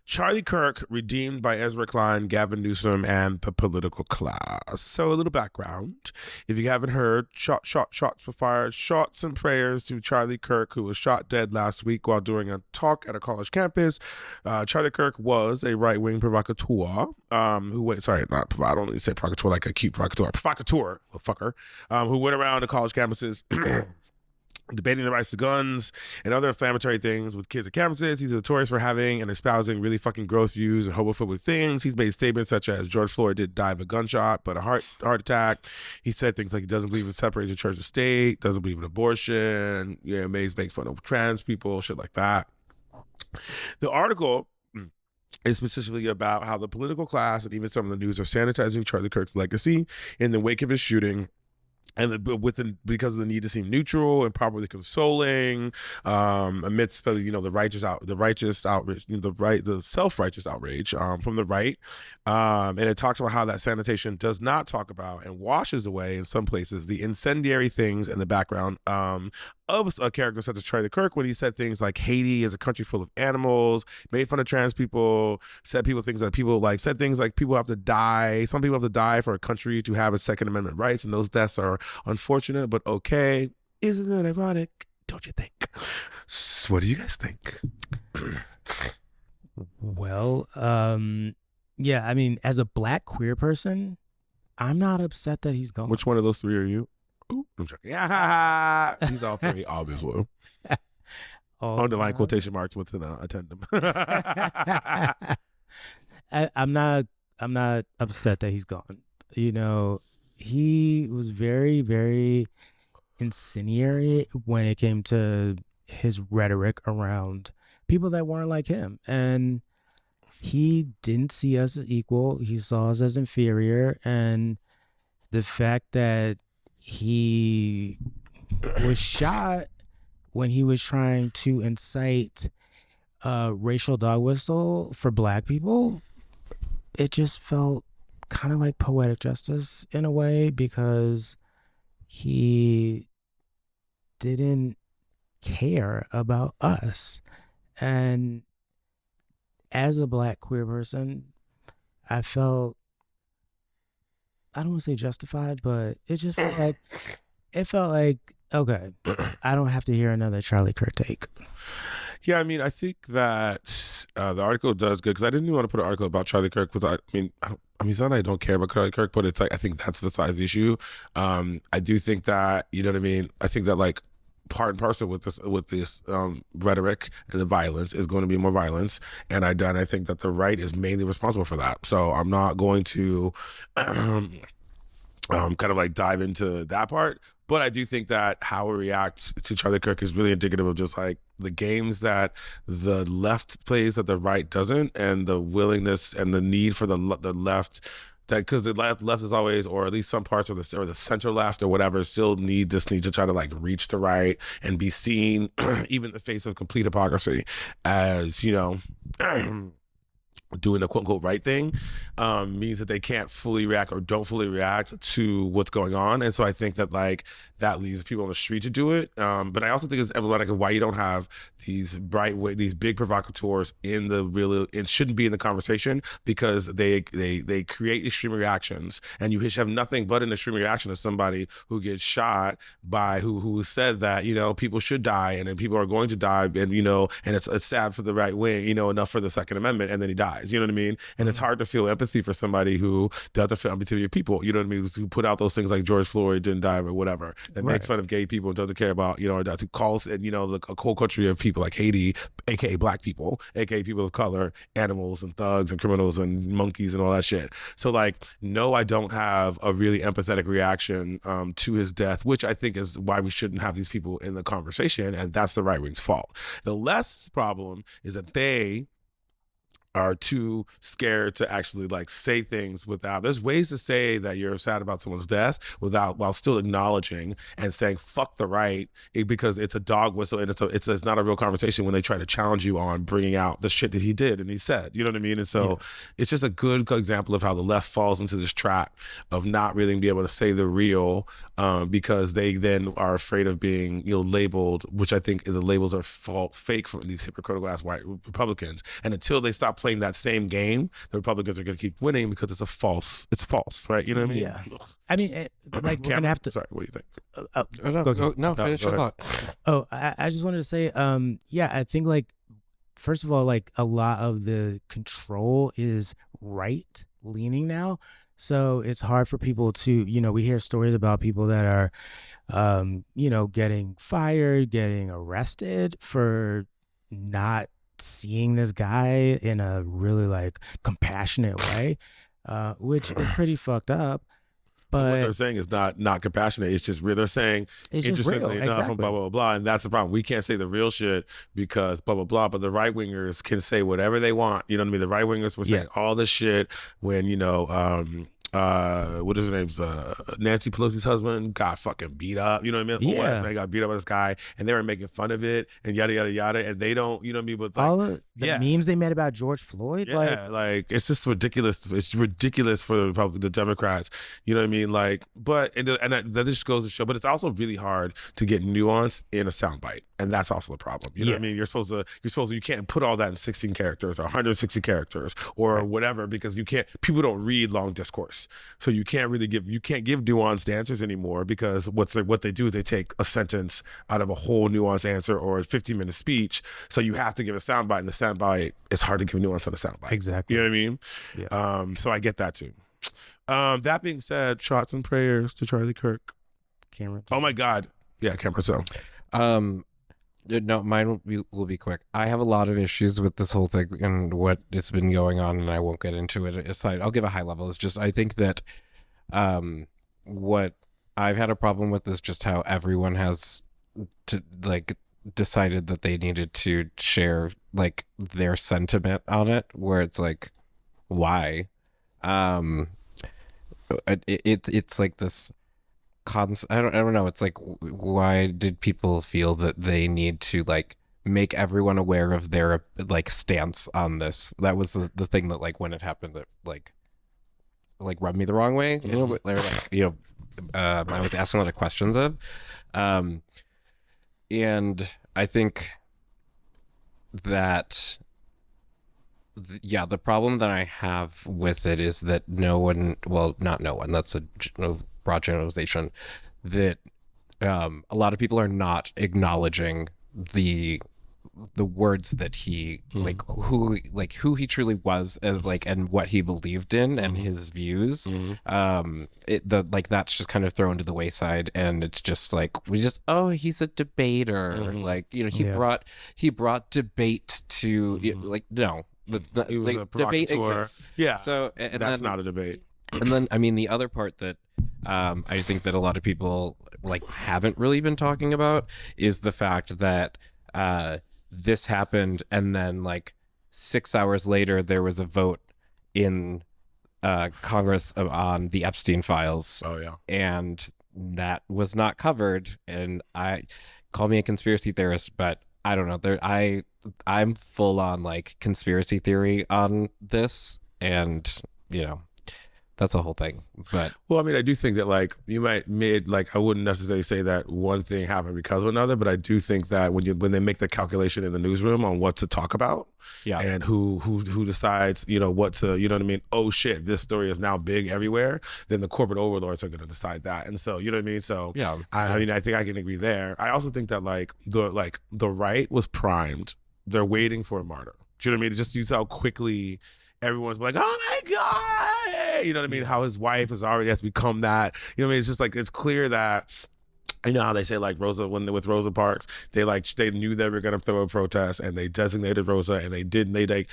Charlie Kirk redeemed by Ezra Klein, Gavin Newsom, and the political class. So a little background. If you haven't heard, shots were fired. Shots and prayers to Charlie Kirk, who was shot dead last week while doing a talk at a college campus. Charlie Kirk was a right-wing provocateur I don't need to say provocateur like a cute provocateur, well, fucker, who went around to college campuses debating the rights to guns and other inflammatory things with kids at campuses. He's notorious for having and espousing really fucking gross views and homophobic things. He's made statements such as George Floyd didn't die of a gunshot, but a heart attack. He said things like he doesn't believe in separating the church and state, doesn't believe in abortion, makes fun of trans people, shit like that. The article is specifically about how the political class and even some of the news are sanitizing Charlie Kirk's legacy in the wake of his shooting, and because of the need to seem neutral and properly consoling, amidst the self-righteous outrage from the right, and it talks about how that sanitation does not talk about and washes away in some places the incendiary things in the background of a character such as Charlie Kirk, when he said things like Haiti is a country full of animals, made fun of trans people, said things like people have to die. Some people have to die for a country to have its Second Amendment rights, and those deaths are unfortunate, but okay. Isn't that ironic? Don't you think? What do you guys think? Well, yeah, I mean, as a Black queer person, I'm not upset that he's gone. Which one of those three are you? Ooh, I'm joking. Yeah, he's all three, obviously. Underline quotation marks with an addendum. I'm not upset that he's gone. He was very, very incendiary when it came to his rhetoric around people that weren't like him, and he didn't see us as equal. He saw us as inferior, and the fact that he was shot when he was trying to incite racial dog whistle for Black people, it just felt kind of like poetic justice in a way, because he didn't care about us. And as a Black queer person, I felt, I don't want to say justified, but it just felt like, okay, I don't have to hear another Charlie Kirk take. Yeah, I mean, I think that the article does good, because I didn't even want to put an article about Charlie Kirk, because it's not that I don't care about Charlie Kirk, but it's like, I think that's besides the issue. I do think that, you know what I mean? I think that like part and parcel with this rhetoric and the violence is going to be more violence, and I think that the right is mainly responsible for that. So I'm not going to kind of like dive into that part, but I do think that how we react to Charlie Kirk is really indicative of just like the games that the left plays that the right doesn't, and the willingness and the need for the left, that because the left is always, or at least some parts of the center left or whatever, still need to try to like reach the right and be seen, even in the face of complete hypocrisy, as doing the quote unquote right thing means that they can't fully react or don't fully react to what's going on. And so I think that like that leaves people on the street to do it. But I also think it's emblematic of why you don't have these these big provocateurs in the real, it shouldn't be in the conversation, because they create extreme reactions, and you have nothing but an extreme reaction to somebody who gets shot by who said that, you know, people should die and then people are going to die, and you know, and it's sad for the right wing, you know, enough for the Second Amendment, and then he dies. You know what I mean? And it's hard to feel empathy for somebody who doesn't feel empathy for your people. You know what I mean? Who put out those things like George Floyd didn't die or whatever. That makes fun of gay people and doesn't care about, you know, who calls it, you know, a whole country of people like Haiti, aka black people, aka people of color, animals and thugs and criminals and monkeys and all that shit. So like, no, I don't have a really empathetic reaction to his death, which I think is why we shouldn't have these people in the conversation, and that's the right wing's fault. The less problem is that they are too scared to actually like say things without, there's ways to say that you're sad about someone's death while still acknowledging and saying fuck the right, because it's a dog whistle, and it's not a real conversation when they try to challenge you on bringing out the shit that he did and he said, you know what I mean? And so it's just a good example of how the left falls into this trap of not really being able to say the real, because they then are afraid of being, you know, labeled, which I think the labels are fake from these hypocritical ass white Republicans. And until they stop playing that same game, the Republicans are going to keep winning because it's false, right? You know what I mean? Yeah. I mean, like, we're gonna have to. Sorry, what do you think? Finish your thought. I just wanted to say, yeah, I think like, first of all, like a lot of the control is right leaning now, so it's hard for people to, you know, we hear stories about people that are, you know, getting fired, getting arrested for not seeing this guy in a really like compassionate way, which is pretty fucked up. But what they're saying is not compassionate. It's just real. They're saying, it's just real, interestingly enough, exactly. blah, blah, blah. And that's the problem. We can't say the real shit because blah, blah, blah. But the right wingers can say whatever they want. You know what I mean? The right wingers were saying all this shit when, you know, what is her name's Nancy Pelosi's husband got fucking beat up, you know what I mean? Yeah. They got beat up by this guy, and they were making fun of it and yada yada yada, and they don't, you know what I mean? But like, all of the memes they made about George Floyd, like it's just ridiculous. It's ridiculous for the Democrats, you know what I mean? Like, but and that just goes to show. But it's also really hard to get nuance in a soundbite, and that's also the problem. You know what I mean? You can't put all that in 16 characters or 160 characters or whatever, because people don't read long discourse. So you can't give nuanced answers anymore, because what they do is they take a sentence out of a whole nuanced answer or a 15-minute speech. So you have to give a soundbite, and the soundbite, it's hard to give nuance on a soundbite. Exactly. You know what I mean? Yeah. So I get that too. That being said, shots and prayers to Charlie Kirk. Cameron. Oh my God. Yeah, Cameron. So. No, mine will be quick. I have a lot of issues with this whole thing and what has been going on, and I won't get into it aside. I'll give a high level. It's just, I think that what I've had a problem with is just how everyone has decided that they needed to share like their sentiment on it, where it's like, why? It's like this I don't know. It's like, why did people feel that they need to like make everyone aware of their like stance on this? That was the thing that like when it happened that like rubbed me the wrong way. You know, like, you know, I was asking a lot of questions of, and I think that the problem that I have with it is that not no one. That's a broad generalization, that a lot of people are not acknowledging the words that he who he truly was as like, and what he believed in and his views. That's just kind of thrown to the wayside, and it's just like he's a debater. Like, you know, he brought debate to like, no, that's not, He was like, a debate provocateur. exists. Yeah, so and that's not a debate. And then, I mean, the other part that I think that a lot of people like haven't really been talking about is the fact that this happened, and then like 6 hours later there was a vote in Congress on the Epstein files. Oh yeah, and that was not covered. And call me a conspiracy theorist, but I don't know. I'm full on like conspiracy theory on this, and you know, that's a whole thing. But Well, I mean, I do think that like you might made like I wouldn't necessarily say that one thing happened because of another, but I do think that when they make the calculation in the newsroom on what to talk about, yeah, and who decides, what to, you know what I mean? Oh shit, this story is now big everywhere. Then the corporate overlords are going to decide that, and so you know what I mean. So yeah, I mean, I think I can agree there. I also think that like the right was primed. They're waiting for a martyr. Do you know what I mean? It just you saw how quickly everyone's like, oh my God, you know what I mean? How his wife has become that. You know what I mean? It's just like it's clear that. You know how they say like Rosa with Rosa Parks, they knew they were gonna throw a protest and they designated Rosa and they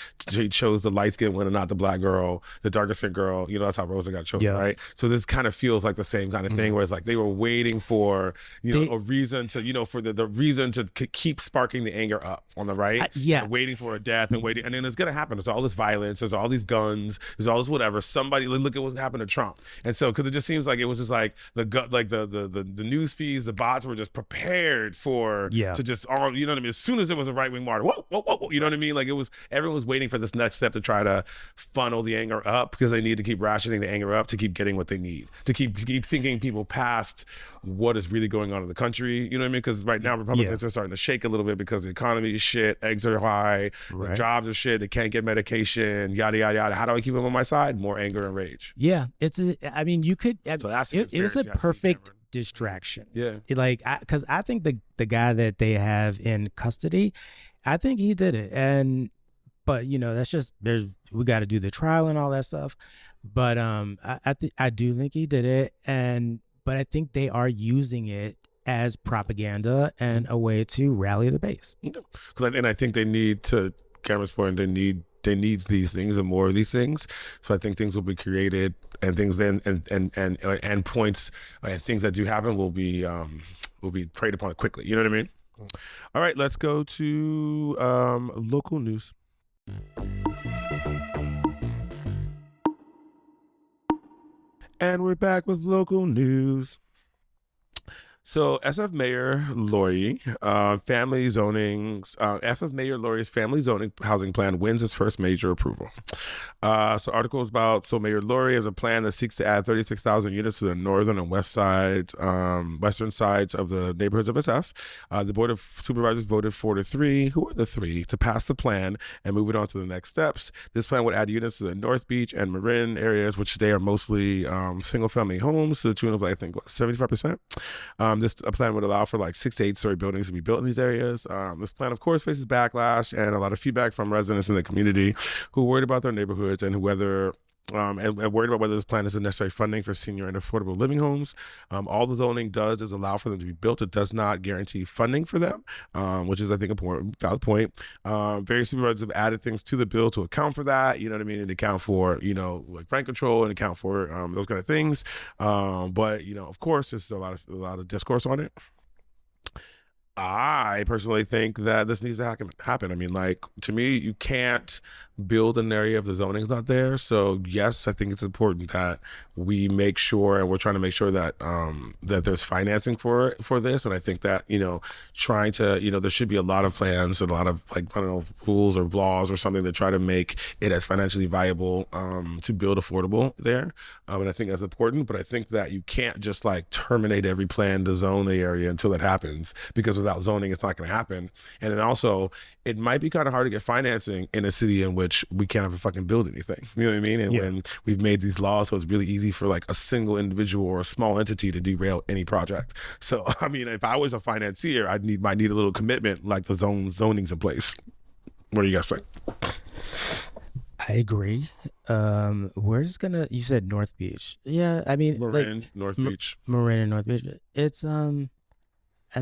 chose the light skinned one and not the black girl, the darker skinned girl. That's how Rosa got chosen, right? So this kind of feels like the same kind of thing where it's like they were waiting for a reason to for the reason to keep sparking the anger up on the right, and waiting for a death and waiting, and then it's gonna happen. There's all this violence, there's all these guns, there's all this whatever. Somebody look at what happened to Trump, and so because it just seems like it was just like the news feeds. The bots were just prepared to just all, you know what I mean? As soon as it was a right-wing martyr, whoa, you know what I mean? Like everyone was waiting for this next step to try to funnel the anger up because they need to keep rationing the anger up to keep getting what they need, to keep thinking people past what is really going on in the country. You know what I mean? Because right now Republicans are starting to shake a little bit because the economy is shit, eggs are high, the jobs are shit, they can't get medication, yada, yada, yada. How do I keep them on my side? More anger and rage. Yeah, you could, so that's it was a perfect distraction. Because I think the guy that they have in custody, I think he did it, but that's just we got to do the trial and all that stuff, but I do think he did it, but I think they are using it as propaganda and a way to rally the base. And I think they need, to Cameron's point, they need these things and more of these things. So I think things will be created, and things then and points and things that do happen will be preyed upon quickly. You know what I mean? All right, let's go to local news. And we're back with local news. So SF Mayor Lurie, family zoning, SF Mayor Lurie's family zoning housing plan wins its first major approval. So articles about, Mayor Lurie has a plan that seeks to add 36,000 units to the northern and western sides of the neighborhoods of SF. The Board of Supervisors voted 4-3, who are the three, to pass the plan and move it on to the next steps. This plan would add units to the North Beach and Marin areas, which they are mostly single-family homes to the tune of, I think, 75%. This plan would allow for like 6 to 8 story buildings to be built in these areas. This plan, of course, faces backlash and a lot of feedback from residents in the community who are worried about their neighborhoods and whether and worried about whether this plan is the necessary funding for senior and affordable living homes. All the zoning does is allow for them to be built. It does not guarantee funding for them, which is, I think, a valid point. Various supervisors have added things to the bill to account for that, you know what I mean, and account for, like rent control and account for those kind of things. But, of course, there's a lot of discourse on it. I personally think that this needs to happen. I mean, like, to me, you can't build an area if the zoning's not there. So yes, I think it's important that we make sure, and we're trying to make sure that that there's financing for this. And I think that, trying to, there should be a lot of plans and a lot of, like, I don't know, rules or laws or something to try to make it as financially viable to build affordable there. And I think that's important, but I think that you can't just like terminate every plan to zone the area until it happens, because without zoning, it's not going to happen. And then also, it might be kind of hard to get financing in a city in which we can't ever fucking build anything. You know what I mean? And when we've made these laws, so it's really easy for like a single individual or a small entity to derail any project. So, I mean, if I was a financier, might need a little commitment, like the zoning's in place. What do you guys think? I agree. You said North Beach. Yeah, I mean, Marin, North Beach. Marin and North Beach. It's, I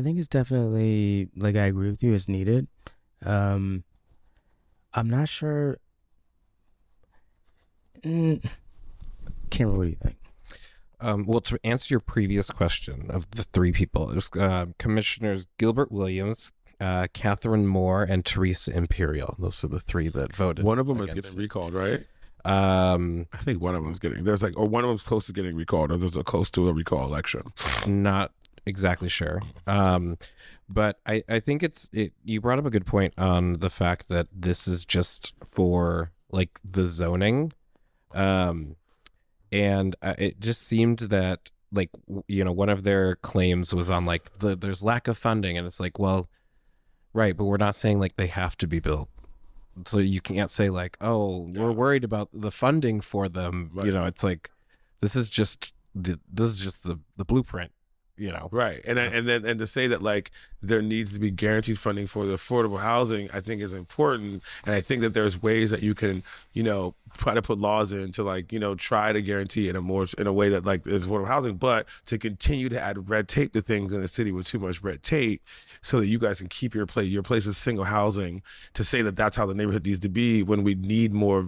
think it's definitely, like, I agree with you, it's needed. I'm not sure. Cameron, what do you think? Well, to answer your previous question of the three people, it was Commissioners Gilbert Williams, Catherine Moore, and Teresa Imperial. Those are the three that voted. One of them is getting recalled, right? I think one of them is getting, one of them's close to getting recalled, or there's a close to a recall election. Not exactly sure. But I think you brought up a good point on the fact that this is just for like the zoning. And it just seemed that like, one of their claims was on like there's lack of funding. And it's like, well, right. But we're not saying like they have to be built. So you can't say like, oh, we're worried about the funding for them. Right. It's like, this is just the blueprint. Right. And to say that like there needs to be guaranteed funding for the affordable housing, I think is important. And I think that there's ways that you can, try to put laws in to like, try to guarantee in a way that like is affordable housing, but to continue to add red tape to things in the city with too much red tape so that you guys can keep your place is single housing, to say that that's how the neighborhood needs to be when we need more,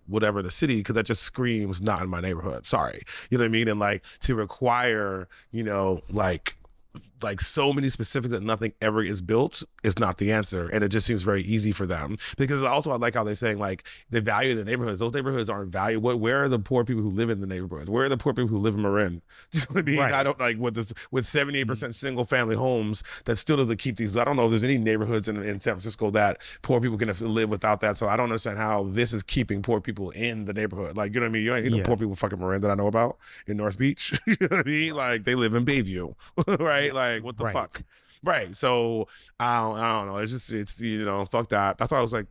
whatever in the city, because that just screams not in my neighborhood. Sorry. You know what I mean? And like to require, like so many specifics that nothing ever is built is not the answer. And it just seems very easy for them, because also I like how they're saying like the value of the neighborhoods. Those neighborhoods aren't valued. Where are the poor people who live in the neighborhoods? Where are the poor people who live in Marin? Do you know what I mean? Right. I don't like with 78% single family homes that still doesn't keep these. I don't know if there's any neighborhoods in San Francisco that poor people can live without that. So I don't understand how this is keeping poor people in the neighborhood. Like, you know what I mean? You ain't no poor people fucking Marin that I know about in North Beach. You know what I mean? Like they live in Bayview, right? Like what the fuck? Right. So I don't know. It's just fuck that. That's why I was like,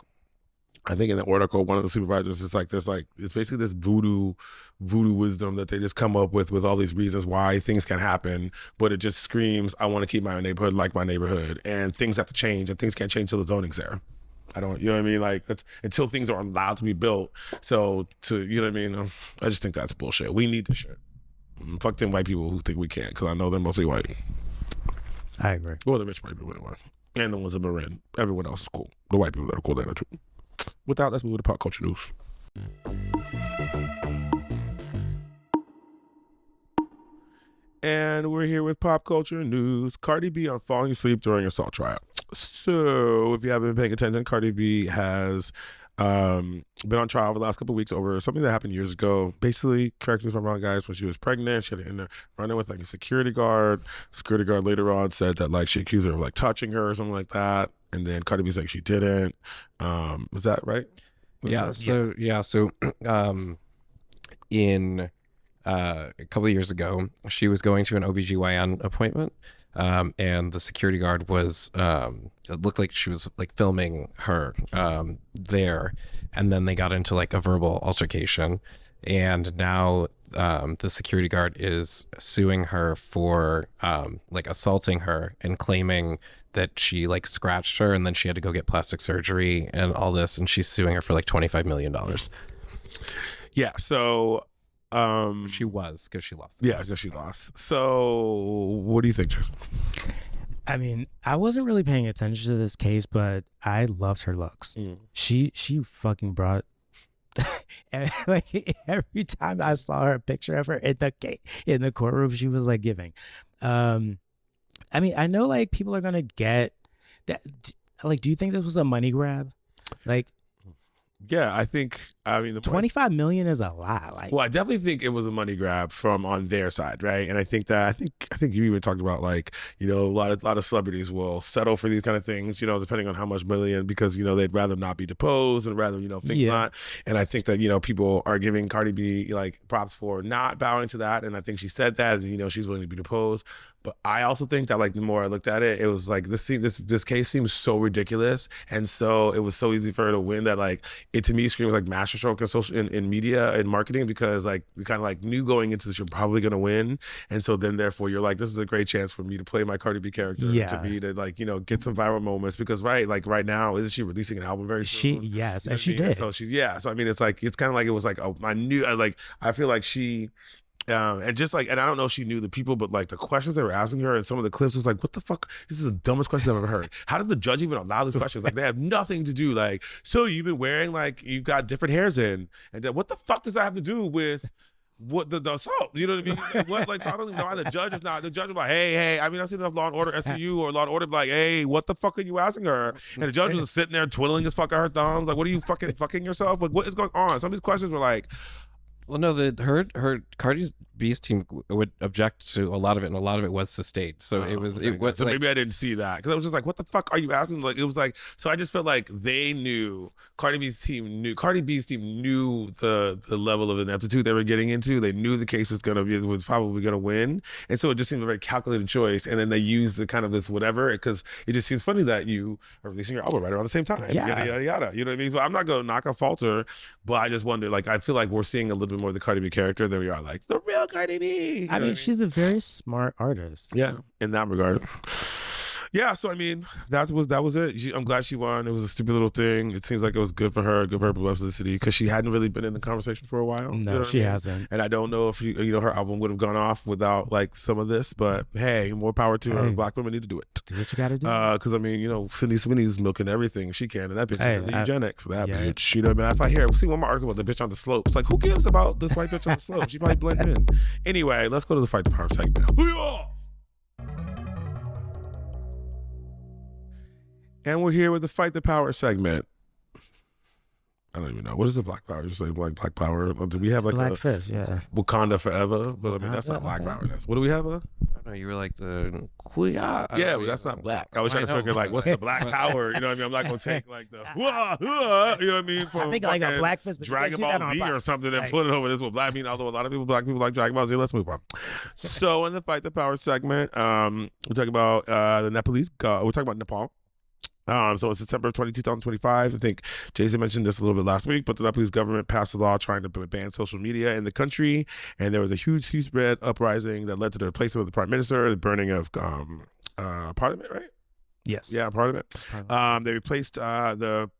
I think in the article, one of the supervisors is like this, like it's basically this voodoo wisdom that they just come up with all these reasons why things can happen, but it just screams, I want to keep my neighborhood like my neighborhood, and things have to change, and things can't change till the zoning's there. I don't, you know what I mean? Like that's until things are allowed to be built. So you know what I mean? I just think that's bullshit. We need this shit. Fuck them white people who think we can't, because I know they're mostly white. I agree. Well, the rich white people anyway. And the ones in Marin. Everyone else is cool. The white people that are cool, they're not true. With that, let's move to pop culture news. And we're here with pop culture news. Cardi B on falling asleep during assault trial. So, if you haven't been paying attention, Cardi B has been on trial for the last couple of weeks over something that happened years ago. Basically, correct me if I'm wrong, guys, when she was pregnant, she had to end up running with like a security guard. Security guard later on said that like she accused her of like touching her or something like that. And then Cardi B's like she didn't. Was that right? So in a couple of years ago, she was going to an OBGYN appointment. And the security guard was, it looked like she was like filming her there. And then they got into like a verbal altercation. And now the security guard is suing her for like assaulting her and claiming that she like scratched her and then she had to go get plastic surgery and all this. And she's suing her for like $25 million. Yeah. So she was, because she lost. Yeah, because she lost. So what do you think, Jason? I mean, I wasn't really paying attention to this case, but I loved her looks. She fucking brought like every time I saw her picture of her in the courtroom, she was like giving. I mean, I know like people are gonna get that. Like, do you think this was a money grab? Like, yeah, I mean, the 25 million is a lot. Like, well, I definitely think it was a money grab from on their side, right? And I think you even talked about like, a lot of celebrities will settle for these kind of things, depending on how much million, because they'd rather not be deposed and rather think not. And I think that people are giving Cardi B like props for not bowing to that, and I think she said that, and she's willing to be deposed. But I also think that like the more I looked at it, it was like this case seems so ridiculous, and so it was so easy for her to win that like it to me screams like masterstroke in media and marketing, because like we kind of like knew going into this you're probably gonna win, and so then therefore you're like, this is a great chance for me to play my Cardi B character, to me to like get some viral moments, because right now isn't she releasing an album very soon? And she did. So so I mean it's kind of like it was like I feel like she. And just like, and I don't know if she knew the people, but like the questions they were asking her and some of the clips was like, what the fuck? This is the dumbest question I've ever heard. How did the judge even allow these questions? Like they have nothing to do. Like, so you've been wearing like, you've got different hairs in, and then what the fuck does that have to do with what the assault? You know what I mean? Like, what? Like, so I don't even know why the judge is not. The judge is like, hey. I mean, I've seen enough Law and Order SVU or Law and Order like, hey, what the fuck are you asking her? And the judge was sitting there twiddling his fucking her thumbs. Like, what are you fucking yourself? Like, what is going on? Some of these questions were like, well, no, her Cardi's B's team would object to a lot of it, and a lot of it was sustained. So it was so like, maybe I didn't see that because I was just like, what the fuck are you asking? Like it was like, so I just felt like they knew Cardi B's team knew the level of ineptitude they were getting into. They knew the case was probably gonna win, and so it just seemed a very calculated choice. And then they used the kind of this whatever because it just seems funny that you are releasing your album right around the same time. Yeah. Yada yada. You know what I mean? So I'm not gonna knock or falter, but I just wonder. Like I feel like we're seeing a little bit more of the Cardi B character than we are like the real Cardi B. You know I mean, what she's a very smart artist. yeah, in that regard. Yeah, so I mean, that was it. I'm glad she won. It was a stupid little thing. It seems like it was good for her publicity because she hadn't really been in the conversation for a while. No, you know what she I mean? hasn't. And I don't know if her album would have gone off without like some of this. But hey, more power to her. Hey. Black women need to do it. Do what you gotta do. Because I mean, Cindy Sweeney's milking everything she can, and that bitch is eugenics. That yeah. bitch, you know, man. If I see one more article about the bitch on the slope, it's like, who gives about this white bitch on the slope? She probably blends in. Anyway, let's go to the Fight the Power segment. And we're here with the Fight the Power segment. I don't even know. What is the Black Power? Just like Black Power? Do we have like Black a Fish, yeah. Wakanda Forever? But I mean, that's not Black Power. What do we have? I don't know, you were like the Yeah, but that's not black. I was trying to figure like, what's the Black Power? You know what I mean? I'm not going to take like the, you know what I mean? From I think like a Black Fish, but Dragon Ball Z or something and put it over this one. I mean, although a lot of black people like Dragon Ball Z, let's move on. So in the Fight the Power segment, we're talking about the Nepalese, we're talking about Nepal. So it's September 2025. I think Jason mentioned this a little bit last week, but the Nepalese government passed a law trying to ban social media in the country, and there was a huge spread uprising that led to the replacement of the prime minister, the burning of parliament, right? Yes. Yeah, parliament. They replaced the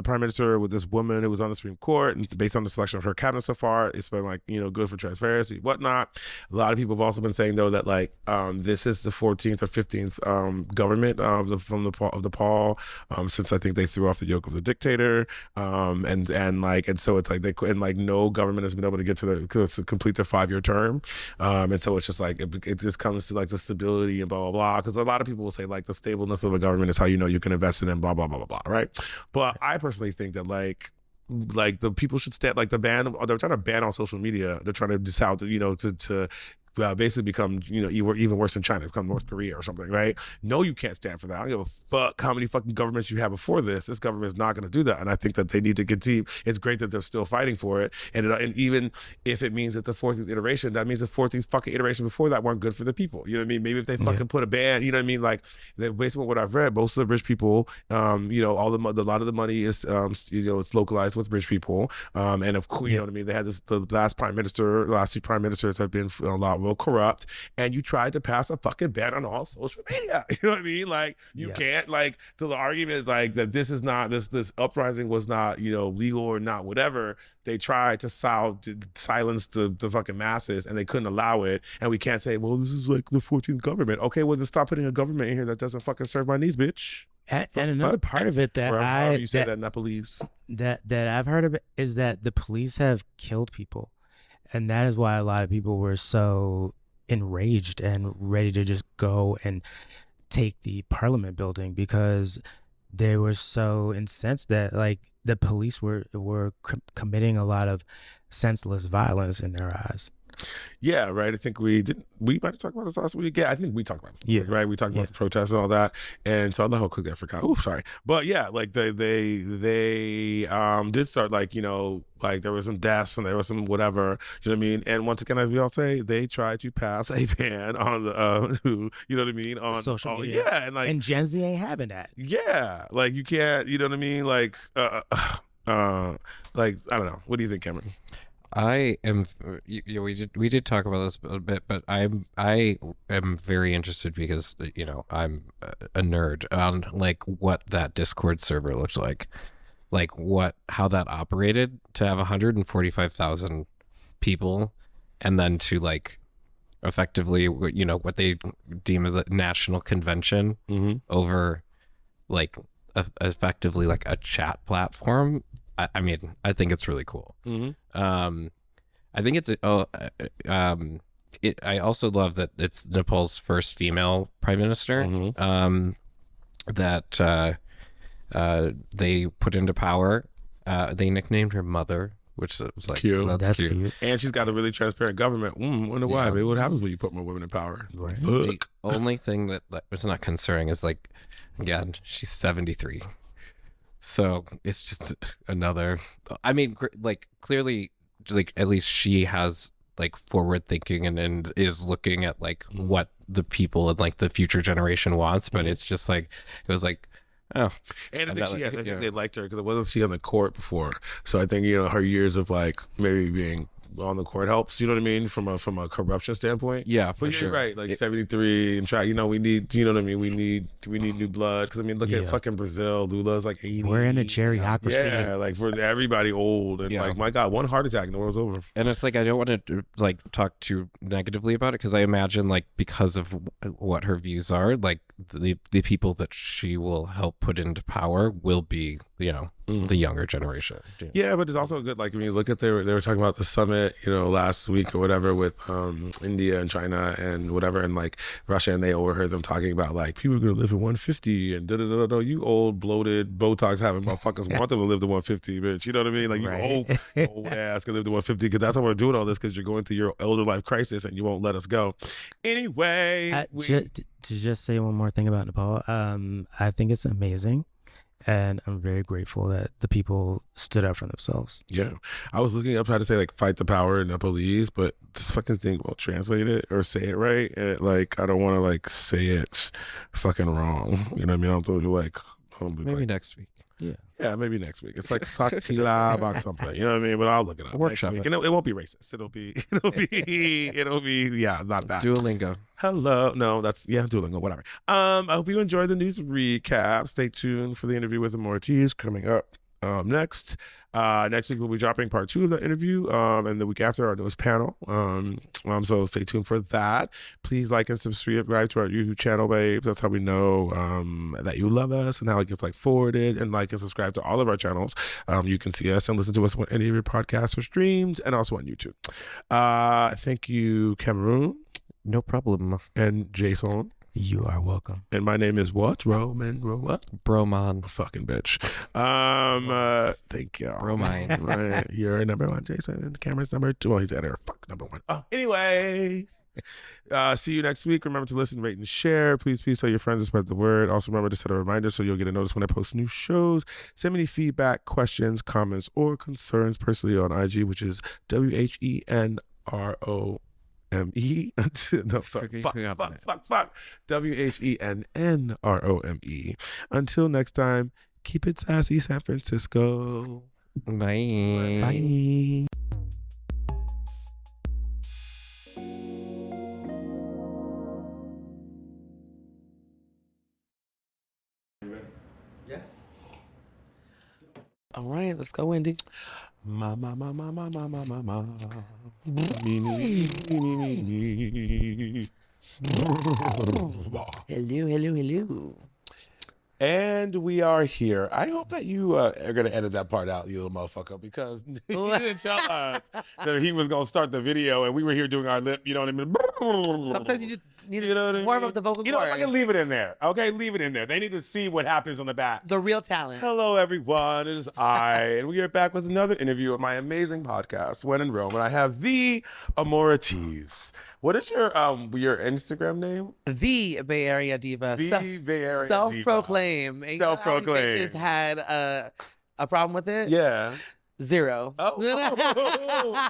prime minister with this woman who was on the Supreme Court, and based on the selection of her cabinet so far, it's been like, good for transparency, whatnot. A lot of people have also been saying though that like this is the 14th or 15th government of the Paul since I think they threw off the yoke of the dictator, and so it's like no government has been able to get to complete their 5-year term, and so it's just like it just comes to like the stability and blah blah blah, because a lot of people will say like the stableness of a government is how you can invest in it, blah blah blah blah blah, right? But I personally think that like the people should stand, like they're trying to ban on social media. They're trying to decide, to basically become, even worse than China, become North Korea or something, right? No, you can't stand for that. I don't give a fuck how many fucking governments you have before this. This government is not going to do that, and I think that they need to continue. It's great that they're still fighting for it, and even if it means that the 14th iteration, that means the 14th fucking iteration before that weren't good for the people. You know what I mean? Maybe if they fucking put a ban, you know what I mean? Like, based on what I've read, most of the rich people, a lot of the money is, it's localized with rich people, and of course, you know what I mean? They had the last two prime ministers have been a lot real corrupt, and you tried to pass a fucking ban on all social media. You know what I mean? Like, you can't, like, to the argument like that this is not, this uprising was not, legal or not, whatever. They tried to silence the fucking masses, and they couldn't allow it. And we can't say, well, this is like the 14th government. Okay, well then stop putting a government in here that doesn't fucking serve my needs, bitch. And another part of it that Nepalese that I've heard of it is that the police have killed people. And that is why a lot of people were so enraged and ready to just go and take the parliament building, because they were so incensed that like the police were committing a lot of senseless violence in their eyes. Yeah, right. I think we might have talked about this last week. Yeah, I think we talked about this. Yeah, right. We talked about the protests and all that, and so I don't know how quickly I forgot. Oh, sorry. But yeah, like they did start, like, like there was some deaths and there was some whatever. You know what I mean? And once again, as we all say, they tried to pass a ban on the you know what I mean, on social media. Yeah, and Gen Z ain't having that. Yeah, like you can't. You know what I mean? Like like I don't know. What do you think, Cameron? I am. We did talk about this a bit, but I am very interested because I'm a nerd on like what that Discord server looked like how that operated to have 145,000 people, and then to like effectively what they deem as a national convention over like effectively like a chat platform. I mean, I think it's really cool. I think it's I also love that it's Nepal's first female prime minister that they put into power. They nicknamed her Mother, which was like, Cute. that's cute. And she's got a really transparent government. Wonder why. Yeah. Maybe what happens when you put more women in power? Right. The only thing that was not concerning is like, again, she's 73. So it's just another, I mean, like clearly, like at least she has like forward thinking and is looking at like what the people and like the future generation wants. But it's just like, it was like, oh. And I think they liked her because it wasn't she on the court before. So I think, her years of like maybe being on the court helps, you know what I mean, from a corruption standpoint. Yeah, for but sure. You're right, like 73 and try. We need, you know what I mean. We need new blood because I mean, look at fucking Brazil. Lula's like 80. We're in a geriocracy. Yeah, like for everybody old and like my God, one heart attack and the world's over. And it's like I don't want to like talk too negatively about it because I imagine like because of what her views are, like the people that she will help put into power will be the younger generation. Yeah, but it's also good. Like when you look at they were talking about the summit, last week or whatever with India and China and whatever, and like Russia, and they overheard them talking about like people are gonna live at 150 and da da da da. You old bloated Botox having motherfuckers want them to live to 150, bitch. You know what I mean? Like you old ass can live to 150 because that's why we're doing all this because you're going through your elder life crisis and you won't let us go. Anyway, to just say one more thing about Nepal, I think it's amazing. And I'm very grateful that the people stood up for themselves. Yeah. I was looking up how to say like fight the power in Nepalese, but this fucking thing won't translate it or say it right. And like I don't want to like say it fucking wrong. You know what I mean? I don't think like maybe next week. Yeah, maybe next week. It's like Saktila about something. You know what I mean? But I'll look it up. Workshop next week. And it won't be racist. It'll be not that. Duolingo. Hello. No, that's Duolingo, whatever. I hope you enjoyed the news recap. Stay tuned for the interview with Amoura Teese coming up. Next week we'll be dropping part 2 of the interview, and the week after our newest panel. So stay tuned for that. Please like and subscribe to our YouTube channel, babes. That's how we know that you love us and how it gets like forwarded. And like and subscribe to all of our channels. You can see us and listen to us on any of your podcasts or streams, and also on YouTube. Thank you, Cameroon. No problem. And Jason. You are welcome. And my name is what? Roman. What? Broman. Fucking bitch. Thank you. Bromine. Right. You're number 1, Jason. And Cameron's number 2. Well, he's at her. Fuck, number 1. Oh, anyway. See you next week. Remember to listen, rate, and share. Please tell your friends and spread the word. Also remember to set a reminder so you'll get a notice when I post new shows. Send me any feedback, questions, comments, or concerns personally on IG, which is WHENROME. No, sorry. Fuck. WHENNROME. Until next time, keep it sassy, San Francisco. Bye. Bye. Yeah. All right, let's go, Wendy. Ma. Me. Hello. And we are here. I hope that you are going to edit that part out, you little motherfucker, because he didn't tell us that he was going to start the video and we were here doing our lip, you know what I mean? Sometimes you just need to warm up the vocal cords. I can leave it in there. Okay, leave it in there. They need to see what happens on the back. The real talent. Hello, everyone. It is I, and we are back with another interview of my amazing podcast, When in Rome, and I have the Amoura Teese. What is your Instagram name? The Bay Area Diva. The Bay Area Self-proclaim. Diva. Self-proclaim. Bitches had a problem with it? Yeah. 0. Oh.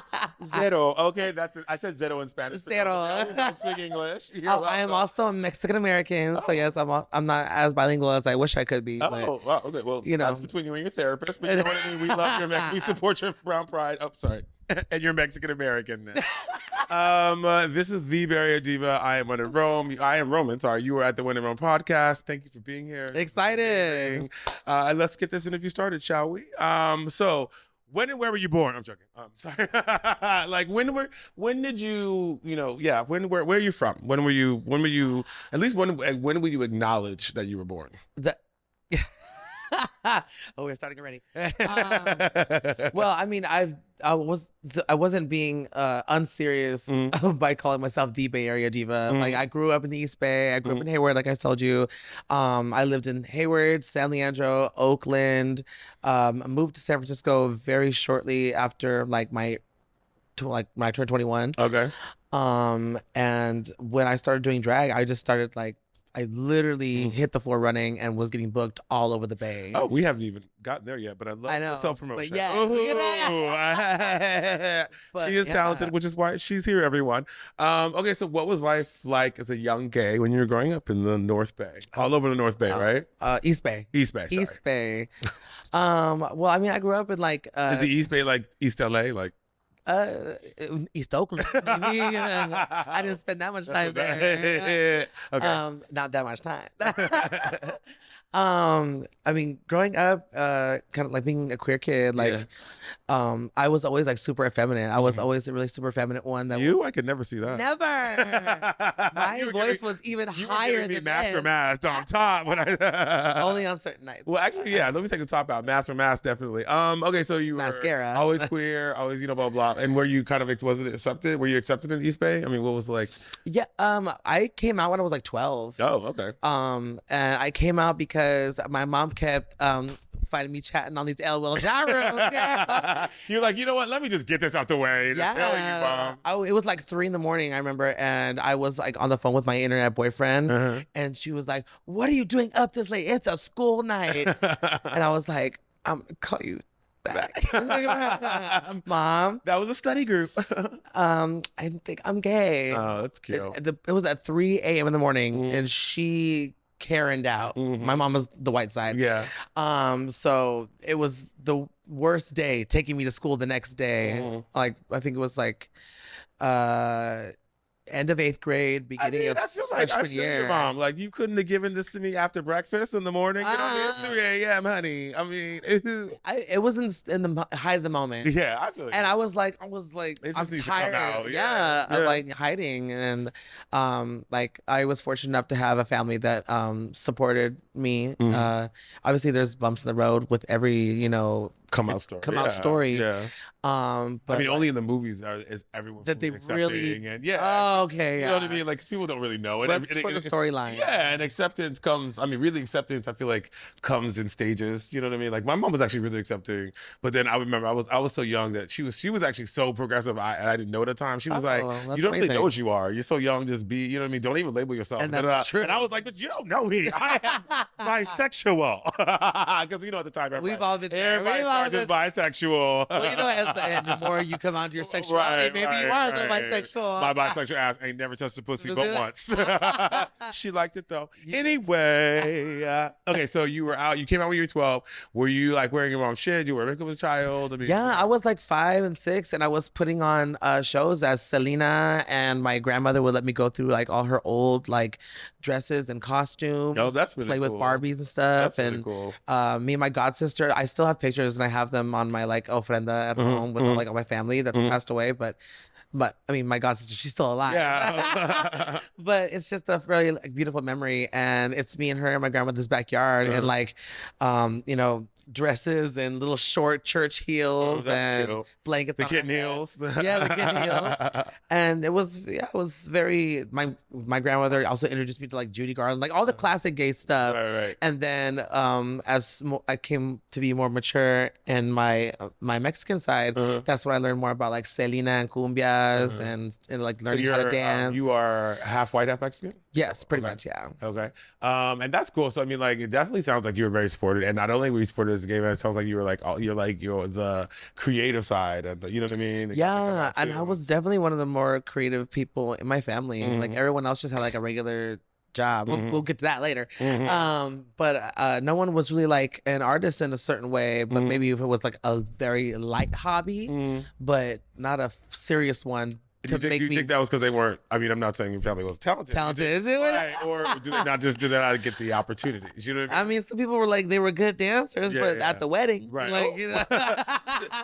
Zero. Okay, that's it. I said zero in Spanish. Zero. I don't speak English. I am also a Mexican American, so yes, I'm not as bilingual as I wish I could be. But, wow. Okay. Well, that's between you and your therapist. But you know what I mean. We love your we support your brown pride. Oh, sorry. And you're Mexican American. This is the Bay Area Diva. I am in Rome. I am Roman. Sorry, you were at the When in Rome podcast. Thank you for being here. Excited. Let's get this interview started, shall we? So. When and where were you born? I'm joking. Sorry. Like when did you, where are you from? When were you, at least when will you acknowledge that you were born? Oh, we're starting already. Well, I mean, I wasn't being unserious by calling myself the Bay Area diva. Like I grew up in the East Bay. I grew up in Hayward, like I told you. I lived in Hayward, San Leandro, Oakland. Moved to San Francisco very shortly after when I turned 21. Okay. And when I started doing drag, I just started I literally hit the floor running and was getting booked all over the Bay. Oh, we haven't even gotten there yet, but I love the self-promotion. But yeah, look at Ooh. She is talented, which is why she's here, everyone. Okay, so what was life like as a young gay when you were growing up in the North Bay? All over the North Bay, right? East Bay. East Bay, sorry. East Bay. Well, I mean, I grew up in is the East Bay like East LA? Like East Oakland. I didn't spend that much time there. Okay. Not that much time. I mean, growing up, kind of like being a queer kid, I was always super effeminate. I was always a really super effeminate one. I could never see that. Never. My voice was even higher than mask for mask on top when I only on certain nights. Well, actually, yeah. Let me take the top out. Mask for mask, definitely. Okay, so you were mascara, always queer, always blah blah. And were you kind of was it accepted? Were you accepted in East Bay? I mean, what was it like? Yeah. I came out when I was 12. Oh, okay. And I came out because my mom kept finding me chatting on these LOL gyros. You're like, you know what? Let me just get this out the way. Just tell you, Mom. It was 3 a.m, I remember, and I was on the phone with my internet boyfriend, and she was like, "What are you doing up this late? It's a school night." And I was like, "I'm gonna call you back." Mom, that was a study group. I think I'm gay. Oh, that's cute. It was at 3 a.m. in the morning, and she Karen'd out. My mom was the white side. Yeah. So it was the worst day taking me to school the next day. I think it was end of 8th grade, beginning of freshman year. Your mom, you couldn't have given this to me after breakfast in the morning. You know, it's 3 a.m., honey. I mean, it wasn't in the height of the moment. Yeah, I feel like. And I was like, it I'm just tired. Of hiding, and I was fortunate enough to have a family that supported me. Obviously, there's bumps in the road with every come out story. Yeah. But I mean, only in the movies is everyone that they really and okay, you know what I mean? Because people don't really know it. That's for the storyline. Yeah, and acceptance comes. I mean, really acceptance. I feel like comes in stages. You know what I mean? Like my mom was actually really accepting, but then I remember I was so young that she was actually so progressive. I didn't know at the time. She was like, "You don't really know what you are. You're so young. Just be. You know what I mean? Don't even label yourself." And that's true. And I was like, "But you don't know me. I am bisexual." Because at the time, we've all been there. Everybody starts as bisexual. Well, the more you come out to your sexuality, maybe you are the bisexual. My bisexual ass ain't never touched a pussy but once. She liked it though. Anyway, okay, so you were out. You came out when you were 12. Were you wearing your mom's shit? You were makeup as a child? I mean, yeah, I was 5 and 6, and I was putting on shows as Selena, and my grandmother would let me go through all her old dresses and costumes. Oh, that's really play cool. with Barbies and stuff. That's really cool. Me and my god sister, I still have pictures, and I have them on my ofrenda at home with all my family that's passed away, but I mean, my god sister, she's still alive. Yeah. But it's just a very beautiful memory, and it's me and her in my grandmother's backyard, and dresses and little short church heels and cute. Blankets. The kitten heels. Yeah, the kitten heels. And it was very. My grandmother also introduced me to Judy Garland, all the classic gay stuff. Right. And then as I came to be more mature in my Mexican side, that's when I learned more about Selena and cumbias and learning how to dance. You are half white, half Mexican? Yes, pretty much, yeah. Okay. And that's cool. So I mean, it definitely sounds like you were very supported, and not only were you supported as a gay man, it sounds like you were you're the creative side, and you know what I mean? Yeah, and I was definitely one of the more creative people in my family. Everyone else just had a regular job. We'll get to that later. But no one was really an artist in a certain way, but maybe if it was a very light hobby, but not a serious one. Do you think that was because they weren't? I mean, I'm not saying your family was talented. Right? Or do they not get the opportunities? You know what I mean? I mean, some people were like they were good dancers, but at the wedding, right? Like, you know.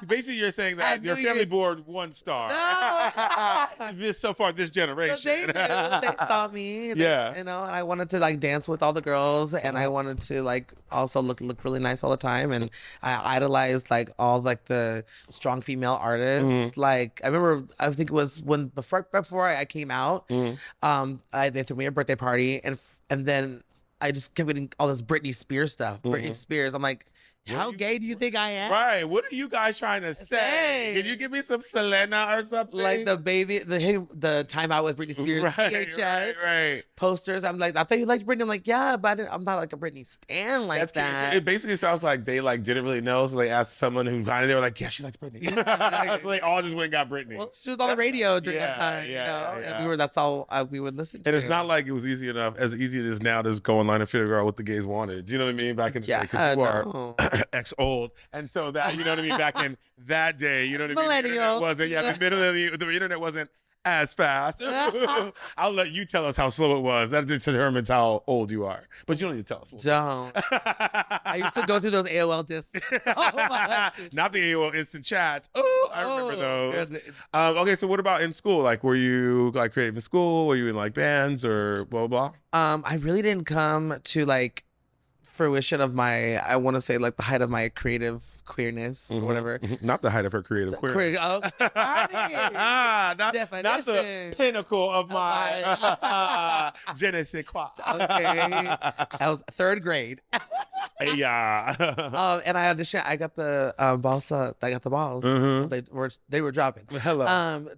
Basically, you're saying that your family board 1 star. No. So far, this generation. They knew. They saw me. You know, and I wanted to like dance with all the girls, and I wanted to like also look really nice all the time, and I idolized like all like the strong female artists. Like I remember, I think it was before I came out, they threw me a birthday party, and then I just kept getting all this Britney Spears stuff. Britney Spears. I'm like, how gay do you think I am? Right. What are you guys trying to say? Can you give me some Selena or something? Like the Time Out with Britney Spears right. posters. I'm like, I thought you liked Britney. I'm like, yeah, but I'm not like a Britney stan like that. It basically sounds like they like didn't really know, so they asked someone who kind of, they were like, yeah, she likes Britney. So they all just went and got Britney. Well, she was on the radio during that time, you know, and that's all we would listen to. And it's not like it was easy as it is now to just go online and figure out what the gays wanted. Do you know what I mean? Back in the day, because you are ex-old, and so that, you know what I mean, back in that day, you know what I mean, millennial. The internet wasn't as fast. I'll let you tell us how slow it was. That determines how old you are, but you don't need to tell us. Don't. I used to go through those AOL discs. Not the AOL instant chat. Oh, I remember those. Okay, so what about in school? Like, were you like creative in school? Were you in like bands or blah blah blah? I really didn't come to like fruition of my, I want to say like the height of my creative queerness or whatever. Not the height of her creative queerness. Not the pinnacle of my je ne sais quoi. Okay. I was 3rd grade. Yeah. And I auditioned. I got the balls. I got the balls. They were dropping. Hello.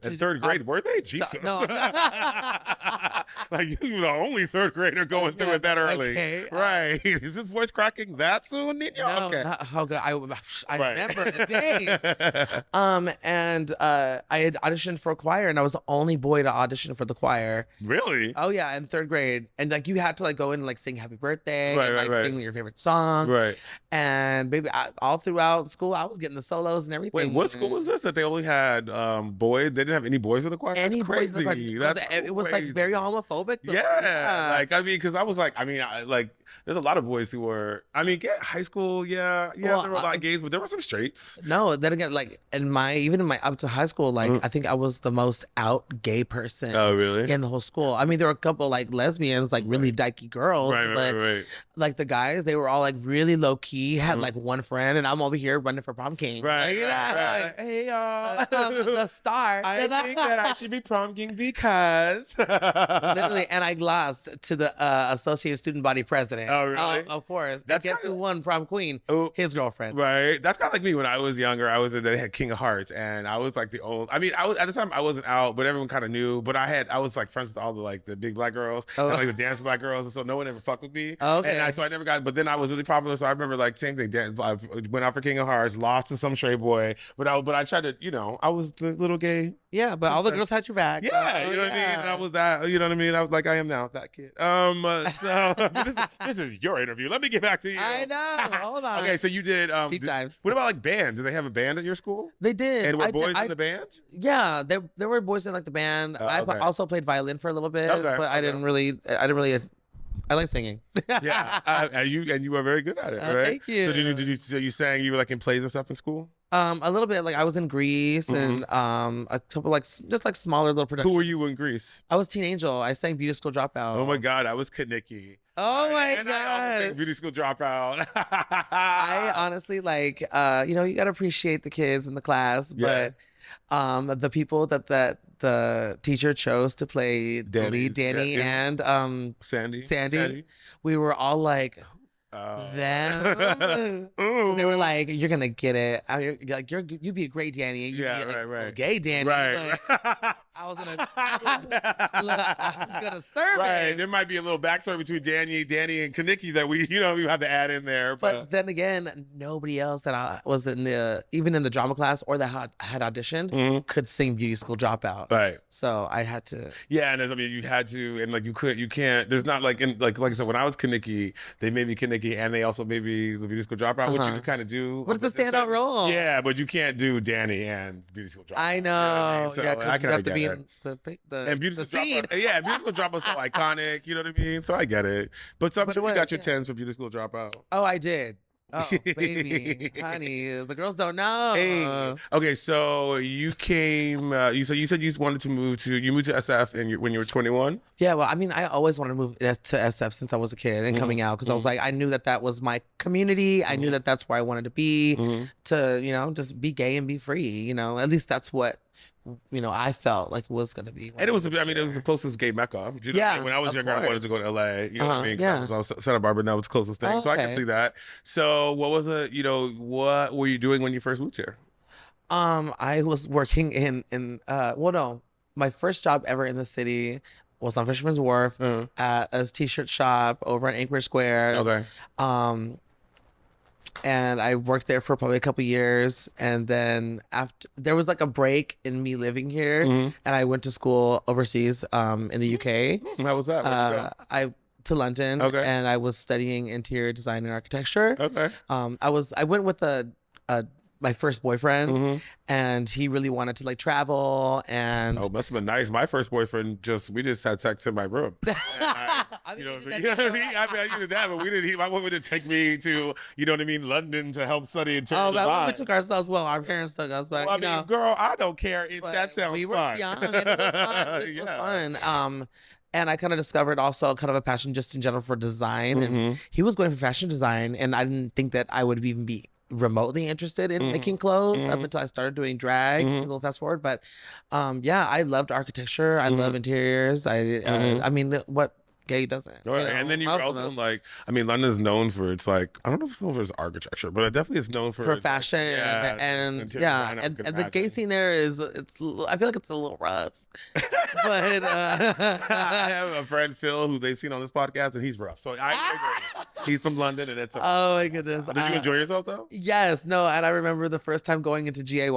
In 3rd grade, were they? Jesus. No. Like you were the only 3rd grader going through it that early. Okay. Right. Is this voice cracking that soon, Nino? No, okay. I remember the days. And I had auditioned for a choir, and I was the only boy to audition for the choir. Really? Oh yeah, in 3rd grade, and like you had to like go in and like sing Happy Birthday, and sing your favorite song. Right. And baby, all throughout school, I was getting the solos and everything. Wait, what school was this that they only had boys? They didn't have any boys in the choir? Any That's crazy. Boys in the choir. It was like very homophobic. Yeah. Like, I mean, because I was like, I mean, like, there's a lot of boys who were, I mean, high school, well, there were a lot of gays, but there were some straights. No, then again, like even in my up to high school, like I think I was the most out gay person. Oh, really? In the whole school. I mean, there were a couple like lesbians, like really dykey girls, but like the guys, they were all like really low key, had like one friend, and I'm over here running for prom king. Right. Like, hey y'all, the star. I think that I should be prom king because literally, and I lost to the Associated Student Body president. Oh, really? Of course. That's guess who won prom queen? Oh, his girlfriend. Right. That's kind of like me when I was younger. They had King of Hearts, and I was like the old. I mean, I was at the time I wasn't out, but everyone kind of knew. But I was like friends with all the big black girls, and like the dance black girls, and so no one ever fucked with me. Okay. And so I never got. But then I was really popular, so I remember like same thing. I went out for King of Hearts, lost to some stray boy, but I tried to, I was the little gay. Yeah, but all the girls had your back. Yeah, you know what I mean. And I was that. You know what I mean. I was like I am now, that kid. So this is your interview. Let me get back to you. I know. Hold on. Okay, so you did deep dives. What about like bands? Did they have a band at your school? They did. And were boys in the band? Yeah, there were boys in like the band. I also played violin for a little bit, but I didn't really. I like singing. Yeah, you were very good at it, right? Thank you. So you sang? You were like in plays and stuff in school? A little bit. Like I was in Greece and a couple just like smaller little productions. Who were you in Greece? I was Teen Angel. I sang Beauty School Dropout. Oh my God, I was Kaniki. Oh my God. I sang Beauty School Dropout. I honestly you gotta appreciate the kids in the class, but the people that the teacher chose to play the lead, Danny and Sandy, we were all like, them. They were like, "You're gonna get it. You'd be a great Danny. You'd be a gay Danny." Right. I was gonna serve it. There might be a little backstory between Danny and Kaniki that we have to add in there. But then again, nobody else that I was even in the drama class or that had auditioned could sing Beauty School Dropout. Right. So I had to. Yeah, and you had to, and like you can't. There's not like I said, when I was Kaniki, they made me Kaniki Nikki, and they also maybe the Beauty School Dropout, which you could kind of do. But it's a standout role. Yeah, but you can't do Danny and Beauty School Dropout. I know. You know what I mean? So yeah, I because you kinda have to get be it. in the And Beauty the School scene. Dropout, yeah, Beauty School Dropout is so iconic. You know what I mean? So I get it. But I'm But sure it you got was, your yeah. tens for Beauty School Dropout. Oh, I did. Oh, baby, honey, the girls don't know. Hey. Okay, so you came. You said you wanted to move to. You moved to SF when you were 21. Yeah, well, I mean, I always wanted to move to SF since I was a kid and coming out because I was like, I knew that was my community. I knew that that's where I wanted to be to, just be gay and be free. At least that's what, I felt like was going to be. And it was the closest gay mecca. You know, Yeah, when I was of younger, I wanted to go course. to LA. You know what I mean? 'Cause Yeah. I was Santa Barbara, and that was the closest thing. Oh, So I can okay. see that. So what was it? What were you doing when you first moved here? I was working no, my first job ever in the city was on Fisherman's Wharf at a t-shirt shop over in Anchorage Square. Okay. And I worked there for probably a couple years, and then after there was like a break in me living here, and I went to school overseas in the UK. How was that? Where'd you go? I to London, Okay. and I was studying interior design and architecture. Okay. I went with my first boyfriend, and he really wanted to like travel and. Oh, must have been nice. My first boyfriend we just had sex in my room. I You mean, know we what I did mean? that I mean, I did that, but we didn't. My woman didn't take me to, London to help study interior but design. we took ourselves. Well, our parents took us, but Well, I mean, girl, I don't care. but That sounds we were fun. young, and it was fun. It was Yeah. fun. And I kind of discovered also kind of a passion just in general for design. And he was going for fashion design, and I didn't think that I would even be remotely interested in making clothes up until I started doing drag. A little fast forward, but yeah, I loved architecture. I love interiors. I mean, what gay doesn't? Right. And then you were most of also us. London's known for its I don't know if it's known for its architecture, but it definitely is known for For its, fashion interior design, I and can the gay imagine. scene there I feel like it's a little rough, but I have a friend Phil who they've seen on this podcast, and he's rough. So I agree. He's from London, and it's. oh my goodness. Did you enjoy yourself though? Yes, no, and I remember the first time going into GAY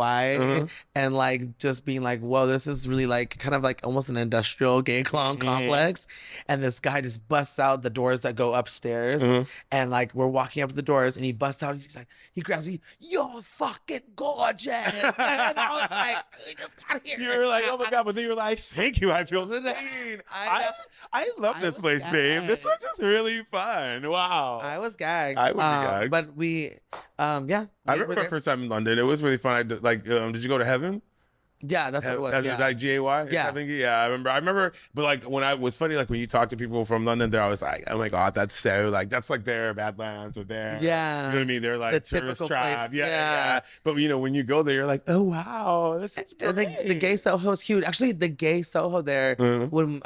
and like just being like, whoa, this is really like kind of like almost an industrial gay clown complex. And this guy just busts out the doors that go upstairs, and like we're walking up the doors, and he busts out, and he's like, he grabs me, you're fucking gorgeous. And I was like, we just got here. You were like, oh my god, but then you were like, thank you, I feel seen. I love this was place, babe. This gagged. was just really fun. Wow. I was gagged. I would be gagged. But we, yeah. I we were remember my there. first time in London. It was really fun. Did you go to Heaven? Yeah, that's what it was. That's Yeah. like GAY. Yeah. Yeah. I remember. But like what's funny, like when you talk to people from London, they're always like, "Oh my god, that's like their Badlands or their." Yeah. You know what I mean? They're like The tourist typical tribe. place. Yeah, Yeah. But when you go there, you're like, "Oh wow, this is And great." the gay Soho is huge. Actually, the gay Soho there, when me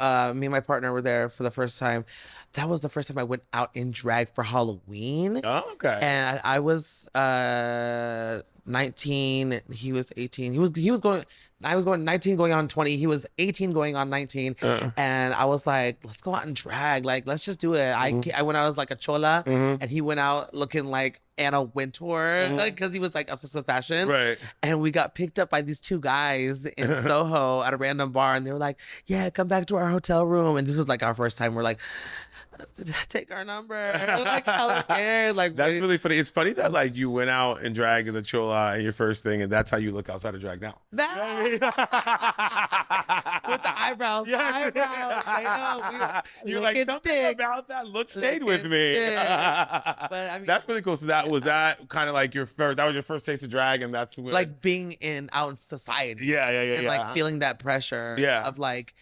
and my partner were there for the first time, that was the first time I went out in drag for Halloween. Oh, okay. And I was 19. He was 18. I was going 19 going on 20. He was 18 going on 19. And I was like, let's go out and drag. Like, let's just do it. I went out as like a chola, and he went out looking like Anna Wintour, because he was like obsessed with fashion. Right. And we got picked up by these two guys in Soho at a random bar, and they were like, yeah, come back to our hotel room. And this was like our first time. We're like, take our number. We're like hella scared. Like, That's really funny. It's funny that like you went out and drag as a chola and your first thing, and that's how you look outside of drag now. with the eyebrows. Yes. Eyebrows. I know. You're like, Looking something stick. about that look stayed Looking with me. stick. But I mean, That's really cool. So was that kind of like that was your first taste of drag, and that's when, like being out in society. yeah, And like feeling that pressure. Yeah. Of like,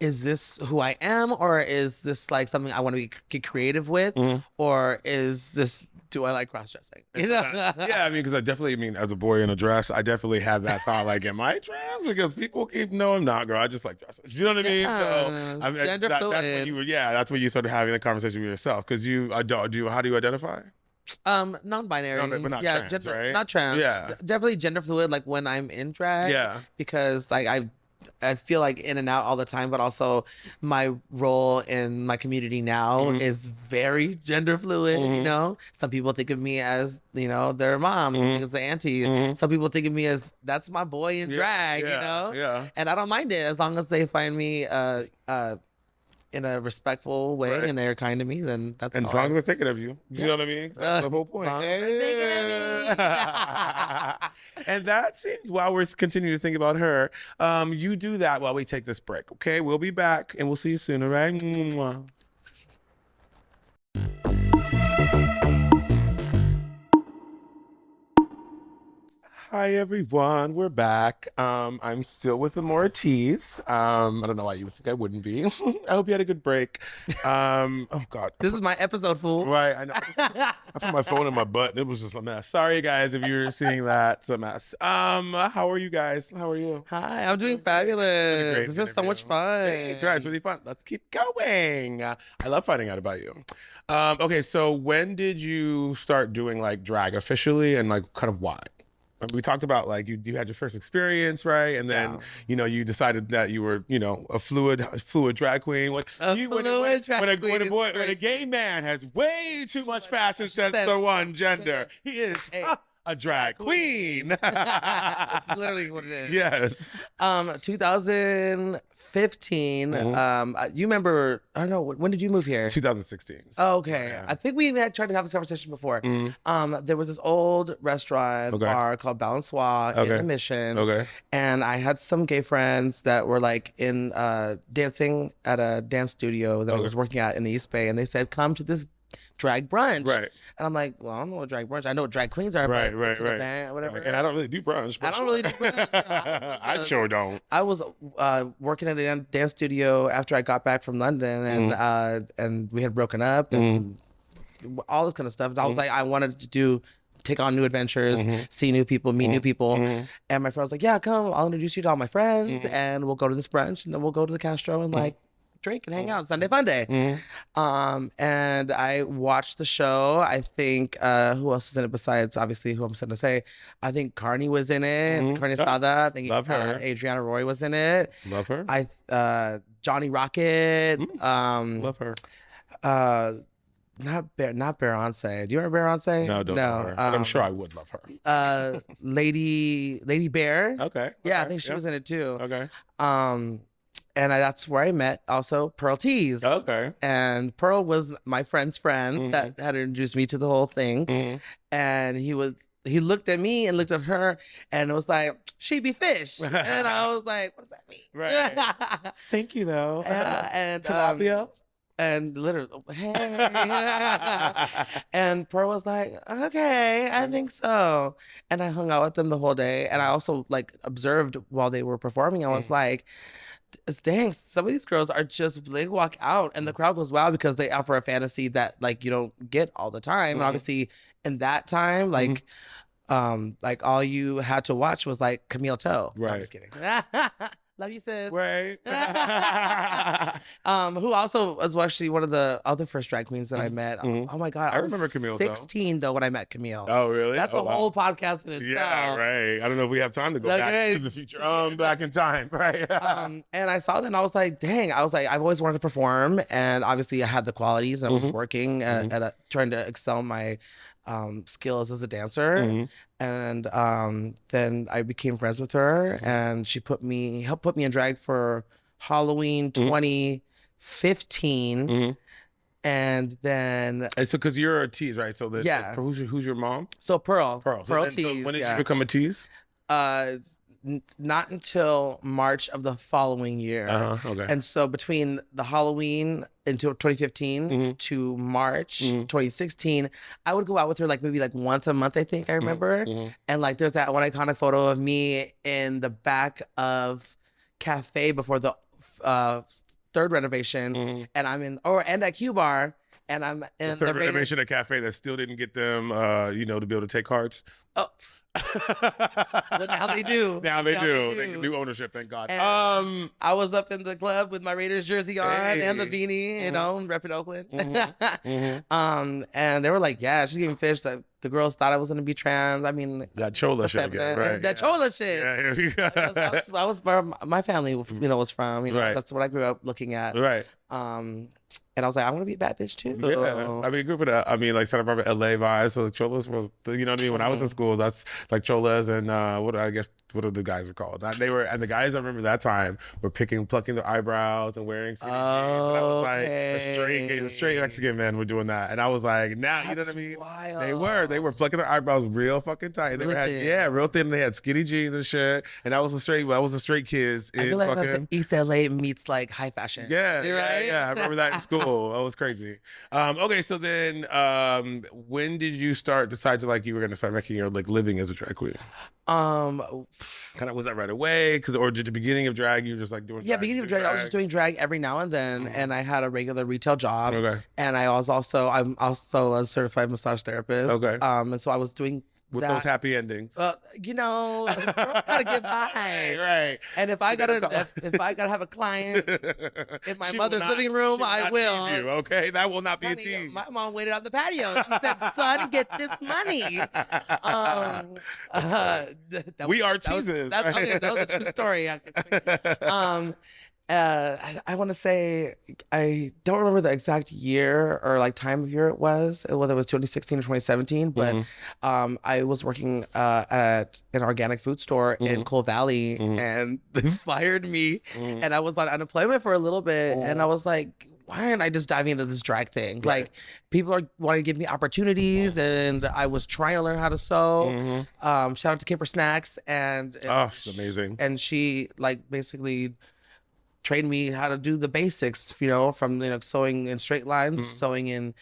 is this who I am, or is this like something I want to get creative with, or is this, do I like cross dressing? You know? Yeah, I mean, because as a boy in a dress, I definitely had that thought, like, am I trans? Because people keep, no, I'm not, girl. I just like dresses. You know what I mean? So, I mean, gender that's fluid. that's when you started having the conversation with yourself. Because how do you identify? Non-binary. But not yeah, trans, right? Not trans. Yeah. Definitely gender fluid, like when I'm in drag. Yeah. Because like I feel like in and out all the time, but also my role in my community now is very gender fluid. You know, some people think of me as, their mom, some think it's the auntie. Some people think of me as, that's my boy in drag. Yeah. You know, Yeah. and I don't mind it as long as they find me in a respectful way Right. and they're kind to me, then that's And all as long as I- they're thinking of you, you know what I mean? That's the whole point. as long as they're thinking And that seems, while we're continuing to think about her, you do that while we take this break, okay? We'll be back and we'll see you soon, all right? Mwah. Hi everyone, we're back. I'm still with Amoura Teese. I don't know why you would think I wouldn't be. I hope you had a good break. Oh God. This is my episode, fool. Right, I know. I put my phone in my butt and it was just a mess. Sorry guys if you're seeing that. It's a mess. How are you guys? How are you? Hi, I'm doing It's been a fabulous. great It's just so much interview. fun. It's right. It's really fun. Let's keep going. I love finding out about you. Okay, so when did you start doing like drag officially, and like kind of why? We talked about like you had your first experience, right? And then you decided that you were a fluid drag queen. When a gay man has way too much fashion sense for one gender, he is a drag queen. It's literally what it is. Yes. 2015. You remember? I don't know. When did you move here? 2016. Oh, okay. Yeah. I think we had tried to have this conversation before. There was this old restaurant bar called Balançoire in the Mission. Okay. And I had some gay friends that were like in dancing at a dance studio that I was working at in the East Bay, and they said, "Come to this drag brunch." Right. And I'm like, well, I don't know what drag brunch. I know what drag queens are, but it's an event, whatever. And I don't really do brunch. I don't really do brunch. I sure don't. I was working at a dance studio after I got back from London, and we had broken up and all this kind of stuff. And I was like, I wanted to take on new adventures, see new people, meet new people. And my friend was like, yeah, come, I'll introduce you to all my friends, and we'll go to this brunch, and then we'll go to the Castro and like drink and hang out. Sunday fun day. And I watched the show. I think who else was in it besides obviously who I'm going to say? I think Carney was in it. Carney Sada. I think Love her. Adriana Roy was in it. Love her. Johnny Rocket. Love her. Not Beyoncé. Do you remember Beyoncé? No, don't know her. But I'm sure I would love her. Lady Bear. Okay. Yeah, I think she was in it too. Okay. And that's where I met also Pearl Teese. Okay. And Pearl was my friend's friend that had introduced me to the whole thing. And he looked at me and looked at her and it was like, she be fish. And I was like, what does that mean? Right. Thank you though. And tilapia. And literally, hey. And Pearl was like, okay, I think so. And I hung out with them the whole day. And I also like observed while they were performing. I was like, dang, some of these girls are just, they walk out and the crowd goes wild because they offer a fantasy that like you don't get all the time. And obviously in that time, like all you had to watch was like Camille Toe. Right. I'm just kidding. Love you, sis. Right. Who also was actually one of the other first drag queens that I met. Oh my God. I remember Camille, though. 16 though when I met Camille. Oh, really? That's a whole podcast in itself. Yeah, right. I don't know if we have time to go back to the future. Back in time, right? And I saw that and I was like, dang. I was like, I've always wanted to perform, and obviously I had the qualities, and I was working at trying to excel my skills as a dancer. And then I became friends with her, and she helped put me in drag for Halloween 2015. And then so because you're a tease, right? So Yeah. who's your mom? so Pearl So Teese. when did you become a tease? Not until March of the following year. Okay. And so between the Halloween until 2015 to March 2016, I would go out with her like maybe like once a month, I think I remember. And like there's that one iconic photo of me in the back of Cafe before the third renovation, and I'm in and at Q Bar, and I'm in the third Raiders- renovation at Cafe that still didn't get them to be able to take cards. Oh. Well, now they do. Now they do. They can do ownership, thank God. And I was up in the club with my Raiders jersey on and the beanie, you know, repping Oakland. And they were like, yeah, she's giving fish. The girls thought I was going to be trans. I mean, that chola shit again, right? That chola shit. Yeah, here we go. I was where my family, was from. Right. That's what I grew up looking at. Right. And I was like, I want to be a bad bitch too. Yeah. I mean, grew up in like Santa Barbara, LA vibes. So the cholas were, you know what I mean? When I was in school, that's like cholas and what I guess what the guys were called. And the guys I remember that time were plucking their eyebrows and wearing skinny jeans. And I was like, a straight Mexican men were doing that. And I was like, now, you know what I mean? Wild. They were plucking their eyebrows real fucking tight. They real thin. They had skinny jeans and shit. And that was the straight kids. I feel like that's the East LA meets like high fashion. Yeah, right? yeah. I remember that in school. That was crazy. Okay, so then when did you decide to like you were gonna start making your like living as a drag queen? Kind of was that right away? Or did the beginning of drag you were just like doing? Yeah, beginning of drag, I was just doing drag every now and then, and I had a regular retail job. Okay. And I'm also a certified massage therapist. Okay. And so I was doing with that. those happy endings. You know, girl gotta get by. Right. And if I gotta have a client in my mother's living room, I will. Tease you, okay, that will not be Honey, a tease. my mom waited on the patio. She said, "Son, get this money." We are teasers. That was a true story. I want to say I don't remember the exact year or like time of year it was, whether it was 2016 or 2017. But I was working at an organic food store in Coal Valley, and they fired me, and I was on unemployment for a little bit, and I was like, why aren't I just diving into this drag thing? Right. Like, people are wanting to give me opportunities, and I was trying to learn how to sew. Shout out to Kipper Snacks, and it's amazing. And she like basically trained me how to do the basics, you know, from sewing in straight lines, sewing in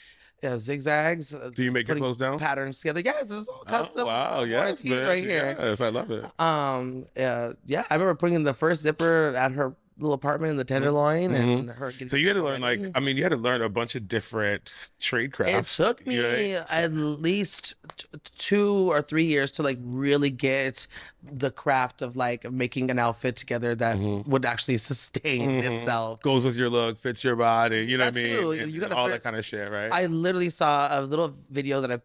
zigzags. Do you make your clothes down? Patterns together. Yes, this is all custom. Oh, wow, yes, right here. Yes, I love it. Yeah, I remember bringing the first zipper at her little apartment in the Tenderloin, and her getting. So you had to learn you had to learn a bunch of different trade crafts. It took me at least 2 or 3 years to like really get the craft of like making an outfit together that would actually sustain itself. Goes with your look, fits your body, you know what I mean? Too. And You gotta all that kind of shit, right? I literally saw a little video that I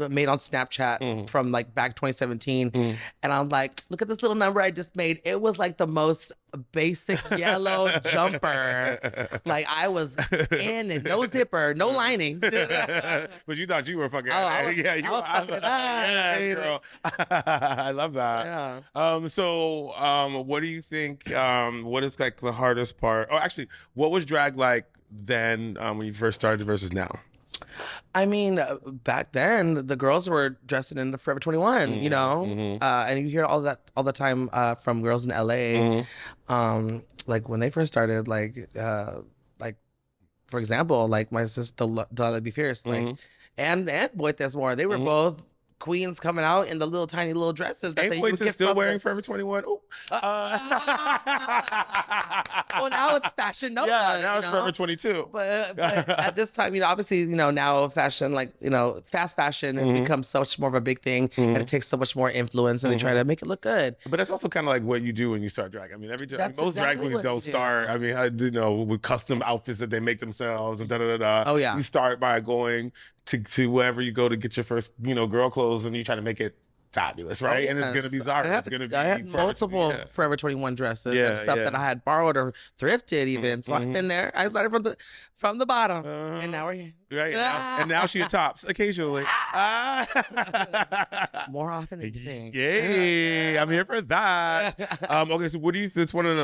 made on Snapchat from like back 2017, and I'm like, look at this little number I just made. It was like the most basic yellow jumper. Like, I was in and no zipper, no lining. But you thought you were fucking girl. I love that. Yeah. So what do you think what is like the hardest part? Oh, actually, what was drag like then when you first started versus now? I mean, back then the girls were dressing in the Forever 21, you know, and you hear all the time from girls in LA, like when they first started, like for example, like my sister Delilah Be Fierce, like and Boy More, they were both queens coming out in the tiny little dresses that they would get still wearing Forever 21. Well, now it's fashion. No, yeah, now it's Forever 22. But at this time, obviously, now fashion, like, fast fashion has become so much more of a big thing, and it takes so much more influence, and they try to make it look good. But that's also kind of like what you do when you start drag. I mean, most drag queens don't start. I mean, with custom outfits that they make themselves and Oh yeah. You start by going to wherever you go to get your first, girl clothes, and you try to make it fabulous, right? And it's gonna be Zara. It's gonna be. I had multiple Forever 21 dresses and stuff that I had borrowed or thrifted even. So I've been there. I started from the bottom, and now we're here. Right, and now she tops occasionally. More often than you think. Yay! I'm here for that. Okay, so what do you?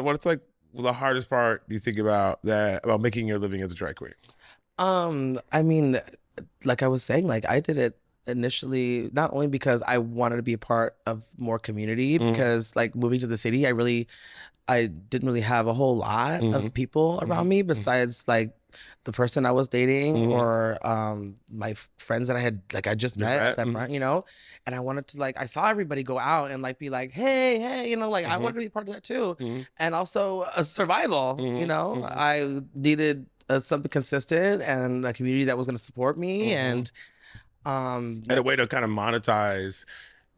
What's like the hardest part you think about making your living as a drag queen? I mean, like I was saying, like I did it initially not only because I wanted to be a part of more community, because like moving to the city, I didn't really have a whole lot of people around me besides like the person I was dating or my friends that I just met at that front, and I wanted to I saw everybody go out and like be like, hey, I wanted to be part of that too. And also a survival, I needed something consistent and a community that was going to support me and a way to kind of monetize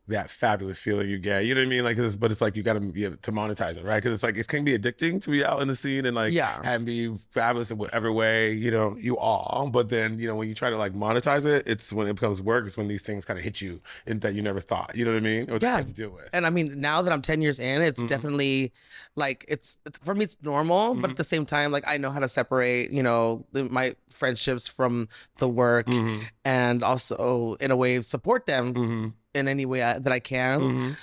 that fabulous feeling you get, you know what I mean? Like, but it's like you have to monetize it, right? Because it's like it can be addicting to be out in the scene and and be fabulous in whatever way you are. But then when you try to monetize it, it's when it becomes work. It's when these things kind of hit you and that you never thought, you know what I mean? Or that you have to deal with. And I mean, now that I'm 10 years in, it's definitely it's for me it's normal, but at the same time, I know how to separate my friendships from the work, and also in a way support them in any way that I can.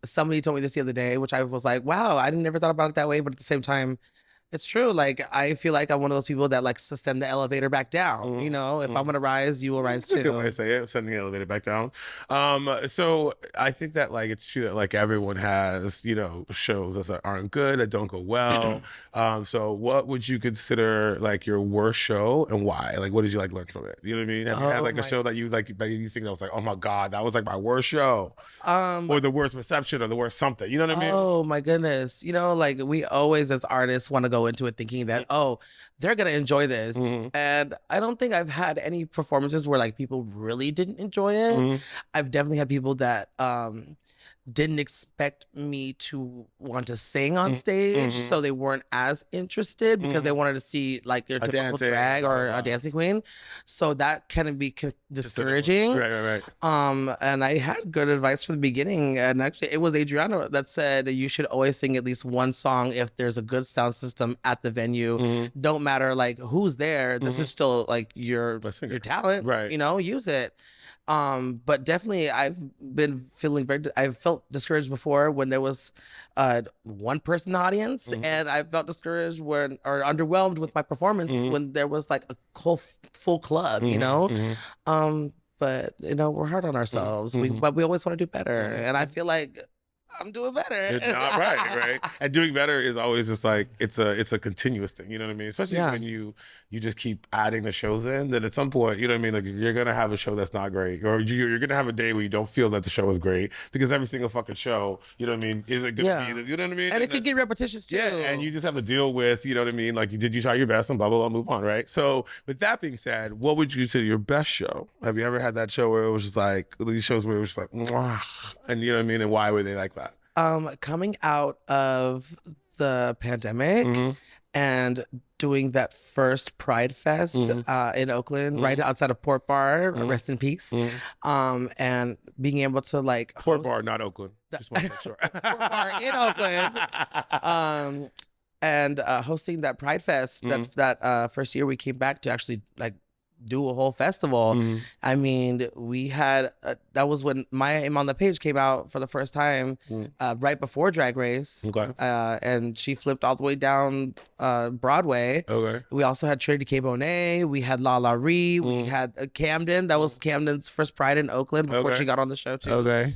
Somebody told me this the other day, which I was like, wow, I never thought about it that way. But at the same time, it's true. Like, I feel like I'm one of those people that likes to send the elevator back down. You know, if I'm gonna rise, you will rise That's a good way too. to say it, sending the elevator back down. So I think that like it's true that like everyone has, you know, shows that aren't good, that don't go well. So what would you consider like your worst show and why? Like what did you like learn from it? You know what I mean? Have you had like a show that you like that you think that was like, oh my God, that was like my worst show? Or the worst reception or the worst something. You know what I mean? Oh my goodness. You know, like we always as artists want to go into it thinking that, oh, they're gonna enjoy this. And I don't think I've had any performances where like people really didn't enjoy it. I've definitely had people that didn't expect me to want to sing on stage, so they weren't as interested because they wanted to see like your typical drag or a dancing queen. So that can be discouraging. Right. And I had good advice from the beginning, and actually it was Adriana that said you should always sing at least one song if there's a good sound system at the venue. Don't matter like who's there. This is still like your talent, right? You know, use it. But definitely I've been feeling I've felt discouraged before when there was one person in the audience, and I felt discouraged or underwhelmed with my performance when there was like a whole full club, you know? But you know, we're hard on ourselves. But we always want to do better. And I feel like I'm doing better. Right. And doing better is always just like it's a continuous thing. You know what I mean? Especially when you just keep adding the shows in. Then at some point, you know what I mean? Like you're gonna have a show that's not great, or you're gonna have a day where you don't feel that the show is great because every single fucking show, you know what I mean, isn't gonna be. You know what I mean? And it can get repetitious too. Yeah, and you just have to deal with, you know what I mean? Like did you try your best and blah blah blah, move on, right? So with that being said, what would you consider your best show? Have you ever had that show where it was just like these shows where it was just like, mwah, and you know what I mean? And why were they like that? Coming out of the pandemic and doing that first Pride Fest in Oakland, right outside of Port Bar, rest in peace, and being able to like Port Bar, not Oakland. Just want to make sure. Port Bar in Oakland, and hosting that Pride Fest that first year we came back to actually like do a whole festival. I mean, we had that was when My Name on the Page came out for the first time, right before Drag Race. And she flipped all the way down Broadway. We also had Trinity K. Bonet. We had La La Ree. We had Camden. That was Camden's first Pride in Oakland before she got on the show too.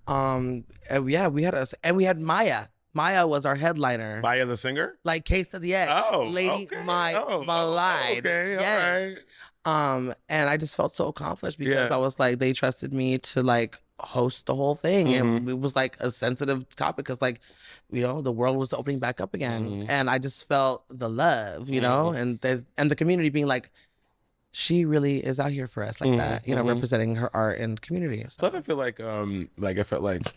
And yeah, we had Maya. Maya was our headliner. Maya the singer? Like Case of the X. Lady Malide. Yes. And I just felt so accomplished because I was like, they trusted me to like host the whole thing. And it was like a sensitive topic because like, you know, the world was opening back up again. And I just felt the love, you know, and the community being like, she really is out here for us like that, you know, representing her art and community. Plus I feel like I felt like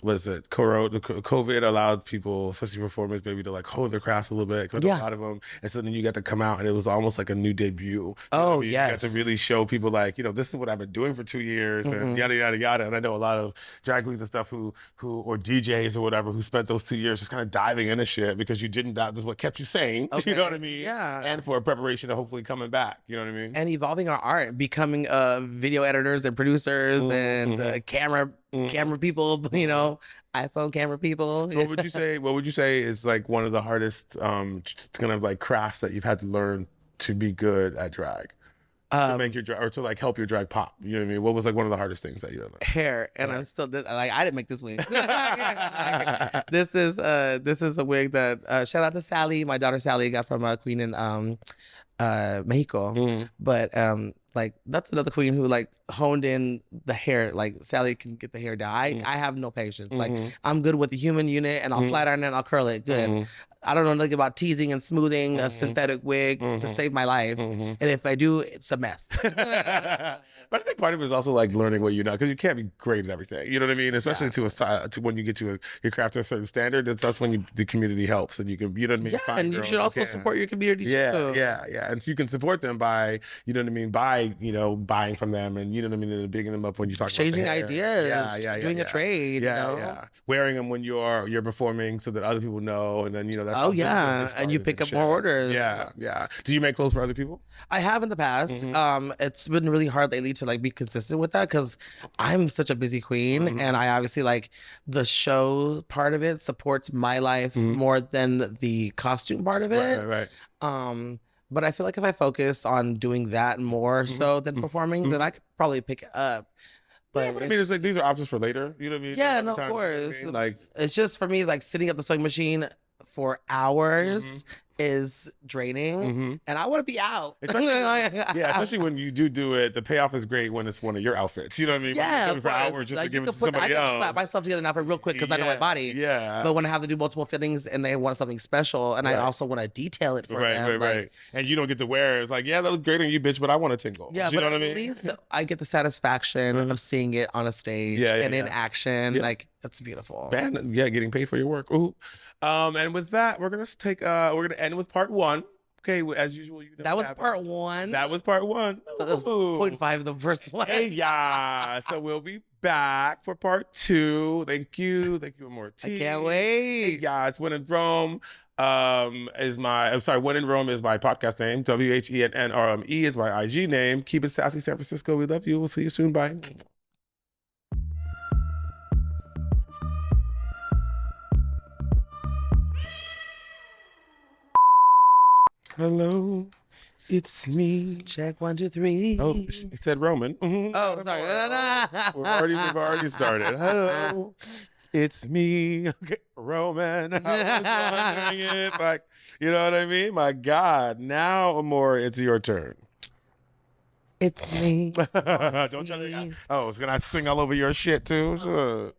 what is it? COVID allowed people, especially performers, maybe to like hone their crafts a little bit. Cause a lot of them, and so then you got to come out, and it was almost like a new debut. Oh, you got to really show people like, you know, this is what I've been doing for 2 years, and yada yada yada. And I know a lot of drag queens and stuff who or DJs or whatever who spent those 2 years just kind of diving into shit because you didn't doubt. This is what kept you sane. You know what I mean? Yeah. And for a preparation of hopefully coming back. You know what I mean? And evolving our art, becoming video editors and producers and camera people, you know, iPhone camera people. So what would you say is like one of the hardest kind of like crafts that you've had to learn to be good at drag? To make your drag, or to like help your drag pop. You know what I mean? What was like one of the hardest things that you learned? Hair. And I'm still like, I didn't make this wig. This is a wig that shout out to Sally, my daughter Sally, got from a queen in Mexico. But like that's another queen who like honed in the hair. Like Sally can get the hair down. I have no patience. Like I'm good with the human unit, and I'll flat iron it and I'll curl it. Good. I don't know nothing about teasing and smoothing a synthetic wig to save my life. And if I do, it's a mess. But I think part of it is also like learning what you know, because you can't be great at everything. You know what I mean? Especially to when you get to your craft to a certain standard. That's when the community helps, and you can, you know what I mean? Yeah, and you should also support your community too. Yeah. And so you can support them by, you know what I mean, by, you know, buying from them, and you know what I mean, and bigging them up when you talk exchanging about ideas, doing a trade, you know? Wearing them when you're performing so that other people know, and then, you know, Oh, businesses yeah. get And you started pick up shit. more orders. Yeah, yeah. Do you make clothes for other people? I have in the past. It's been really hard lately to like be consistent with that because I'm such a busy queen, and I obviously like the show part of it supports my life more than the costume part of it. Right. But I feel like if I focus on doing that more so than performing, then I could probably pick it up. But I mean, it's like these are options for later. You know what I mean? yeah, Other no, of times, you know what I course. mean? Like, It's just for me, like sitting at the sewing machine for hours is draining, and I want to be out. especially when you do it, the payoff is great when it's one of your outfits. You know what I mean? When Yeah, you're of for course. hours just Like, to give you it to could put- somebody I else. could slap myself together an outfit real quick because I know my body. Yeah. But when I have to do multiple fittings and they want something special, and I also want to detail it for them, Right. And you don't get to wear it. It's like, yeah, that looks great on you, bitch, but I want a tingle. Yeah, Do you but know what I at mean? least I get the satisfaction of seeing it on a stage and in action. Yeah. Like, that's beautiful. And yeah, getting paid for your work. Ooh. And with that, we're gonna end with part 1. Okay, as usual, you know That what was happens. part 1. That was part 1. So that was 0.5 the first one. Hey, yeah. So we'll be back for part 2. Thank you, Amoura Teese. I can't wait. Hey, yeah, it's When in Rome. When in Rome is my podcast name. WHENNRME is my IG name. Keep it sassy, San Francisco. We love you. We'll see you soon. Bye. Hello, it's me. Check 1, 2, 3. Oh, it said Roman. Oh, sorry. We've already started. Hello, it's me. Okay, Roman. I was wondering if, like, you know what I mean? My God. Now, Amoura, it's your turn. It's me. Don't try to. Oh, it's gonna sing all over your shit too. Sure.